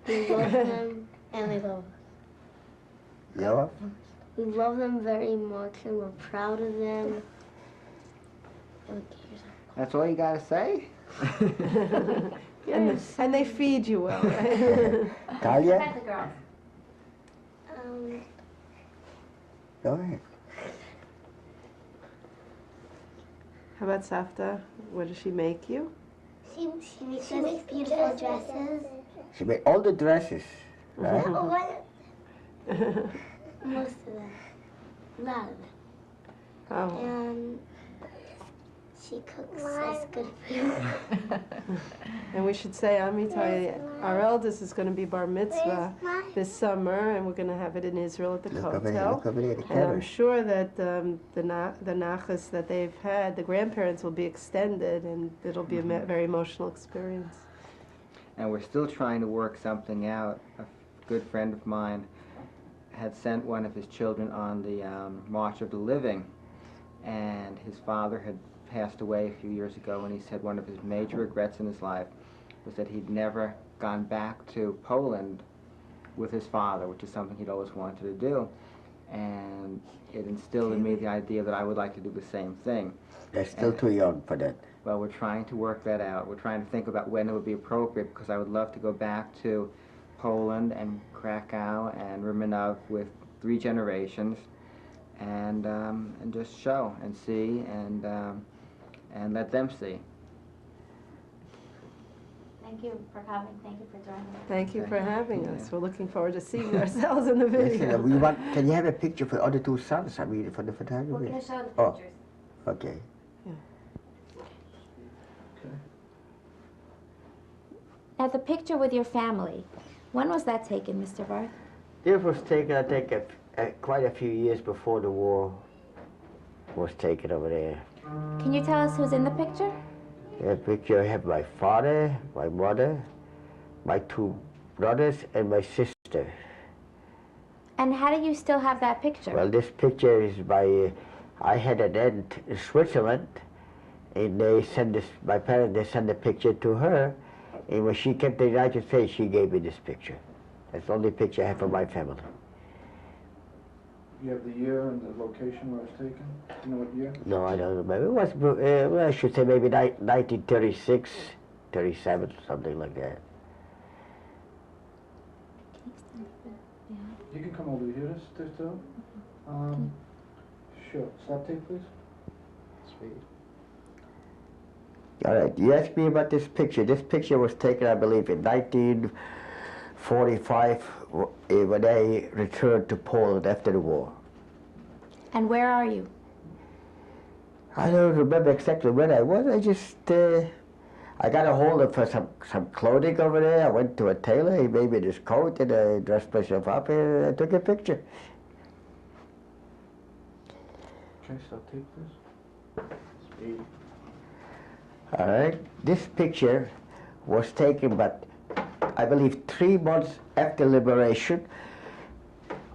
We love them and we love Yoav? We love them very much and we're proud of them. That's all you gotta say? And they feed you well, right? Talia? Pet the girls. Go ahead. Um, How about Safta? What does she make you? she makes us beautiful dresses. She made all the dresses, right? Oh, what? Most of them. A lot of them. Oh. And she cooks us good food. And we should say, Amitai, our eldest is going to be bar mitzvah this summer, and we're going to have it in Israel at the Look over here, Kotel. look over there, the And I'm camera. sure that the nachas that they've had, the grandparents will be extended, and it'll be a very emotional experience. And we're still trying to work something out. A good friend of mine had sent one of his children on the March of the Living, and his father had passed away a few years ago, and he said one of his major regrets in his life was that he'd never gone back to Poland with his father, which is something he'd always wanted to do. And it instilled in me the idea that I would like to do the same thing. They're still too young for that. Well, we're trying to work that out. We're trying to think about when it would be appropriate, because I would love to go back to Poland and Krakow and Rimanov with 3 generations, and just show and see and let them see. Thank you for coming. Thank you for joining us. Thank you for having us. Yeah. We're looking forward to seeing ourselves in the Listen, video. can you have a picture for the other two sons? I mean, for the We're photography? going to show the Oh. pictures. Okay. Okay. Now, the picture with your family, when was that taken, Mr. Barth? This was taken, I think, quite a few years before the war was taken over there. Can you tell us who's in the picture? In the picture, I have my father, my mother, my two brothers, and my sister. And how do you still have that picture? Well, this picture is by, I had an aunt in Switzerland, and they sent this, my parents, they sent the picture to her, and when she came to the United States, she gave me this picture. That's the only picture I have of my family. You have the year and the location where it was taken? Do you know what year? No, I don't remember. It was, well, I should say maybe 1936, 37, something like that. You can come over here, still. Sure. Stop tape, please. Sweet. All right, you asked me about this picture. This picture was taken, I believe, in 1945 when I returned to Poland after the war. And where are you? I don't remember exactly when I was. I just, I got a hold of some clothing over there. I went to a tailor. He made me this coat, and I dressed myself up, and I took a picture. Okay, stop tape, please. Sweet. All right, this picture was taken, but I believe 3 months after liberation.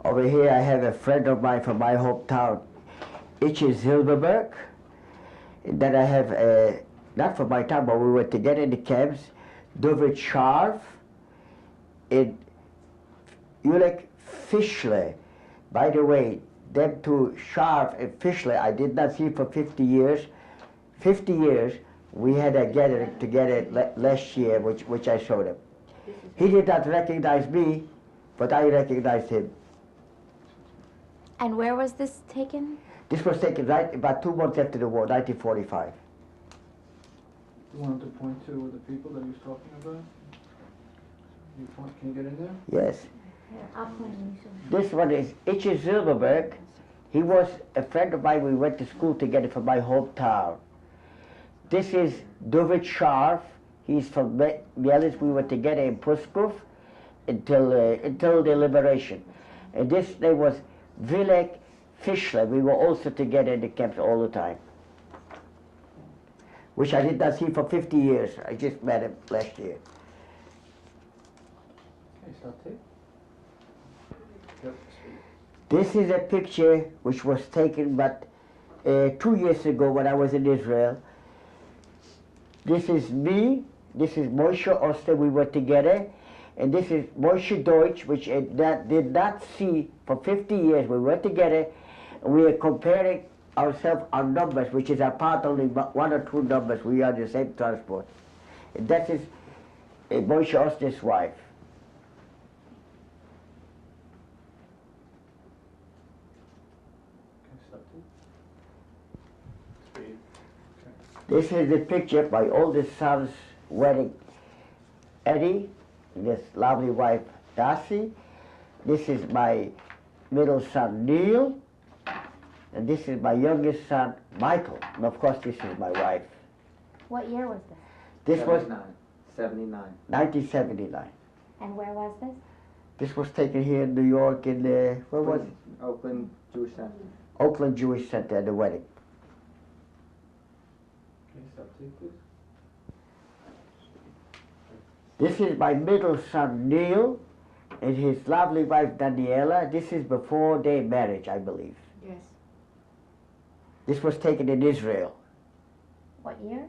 Over here I have a friend of mine from my hometown, Itchy Silverberg. And then I have, not from my town, but we were together in the camps, David Scharf and Ulrich Fischler. By the way, them two, Scharf and Fischler, I did not see for 50 years. 50 years, we had a gathering together last year, which I showed him. He did not recognize me, but I recognized him. And where was this taken? This was taken right about 2 months after the war, 1945. You wanted to point to the people that he was talking about? Can you get in there? Yes. This one is Itchy Silverberg. He was a friend of mine. We went to school together from my hometown. This is David Scharf. He's from Mielis. We were together in Pruskov until the liberation. And this name was Vilek Fischler. We were also together in the camps all the time, which I did not see for 50 years. I just met him last year. Okay, stop tape. Yep, sweet. This is a picture which was taken but 2 years ago when I was in Israel. This is me, this is Moshe Oster, we were together, and this is Moshe Deutsch, which I did not see for 50 years. We were together, and we are comparing ourselves our numbers, which is apart only 1 or 2 numbers. We are the same transport. And that is Moshe Oster's wife. Okay, stop tape. Sweet. This is the picture of my oldest son's wedding. Eddie, this lovely wife, Darcy. This is my middle son, Neil. And this is my youngest son, Michael. And of course, this is my wife. What year was this? This was 79. 1979. And where was this? This was taken here in New York in, where was it? Oakland Jewish Center. Oakland Jewish Center, the wedding. Okay, stop tape, please. This is my middle son, Neil, and his lovely wife, Daniela. This is before their marriage, I believe. Yes. This was taken in Israel. What year?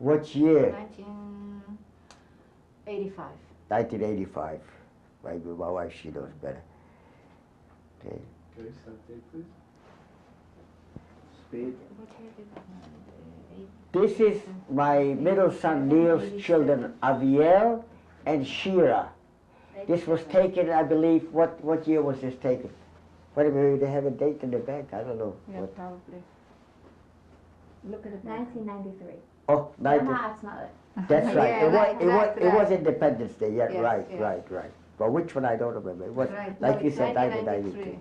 What year? 1985. 1985. Maybe my wife, she knows better. Okay. Okay, stop tape, please. Speed. This is my middle son Neil's children, Aviel and Shira. This was taken, I believe, what year was this taken? Wait a minute, they have a date in the back, I don't know. Yeah, What- probably. Look at it. 1993. Oh, 90. That's not it. That's right. Yeah, It was right. Independence Day. Yeah, Yes, right, yes. right. But which one I don't remember. It was Right. like No, you it's said, 1993.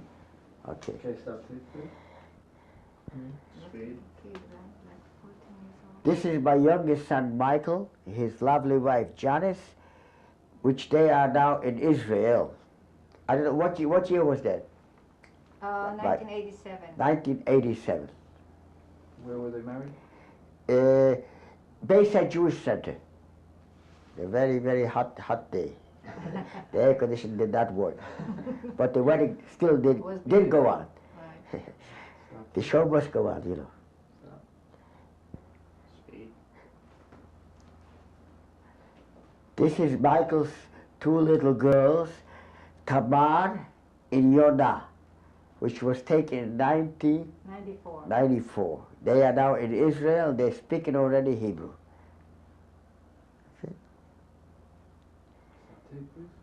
1993. Okay. Okay, stop, please, please. Speed. This is my youngest son Michael, his lovely wife Janice, which they are now in Israel. I don't know what year was that? 1987. 1987. Where were they married? Bayside Jewish Center. A very, very hot day. The air conditioning did not work. But the wedding still did go on. Right. The show must go on, you know. Speed. This is Michael's two little girls, Tamar and Yonah, which was taken in 94. 1994. They are now in Israel. They're speaking already Hebrew. Tape, please.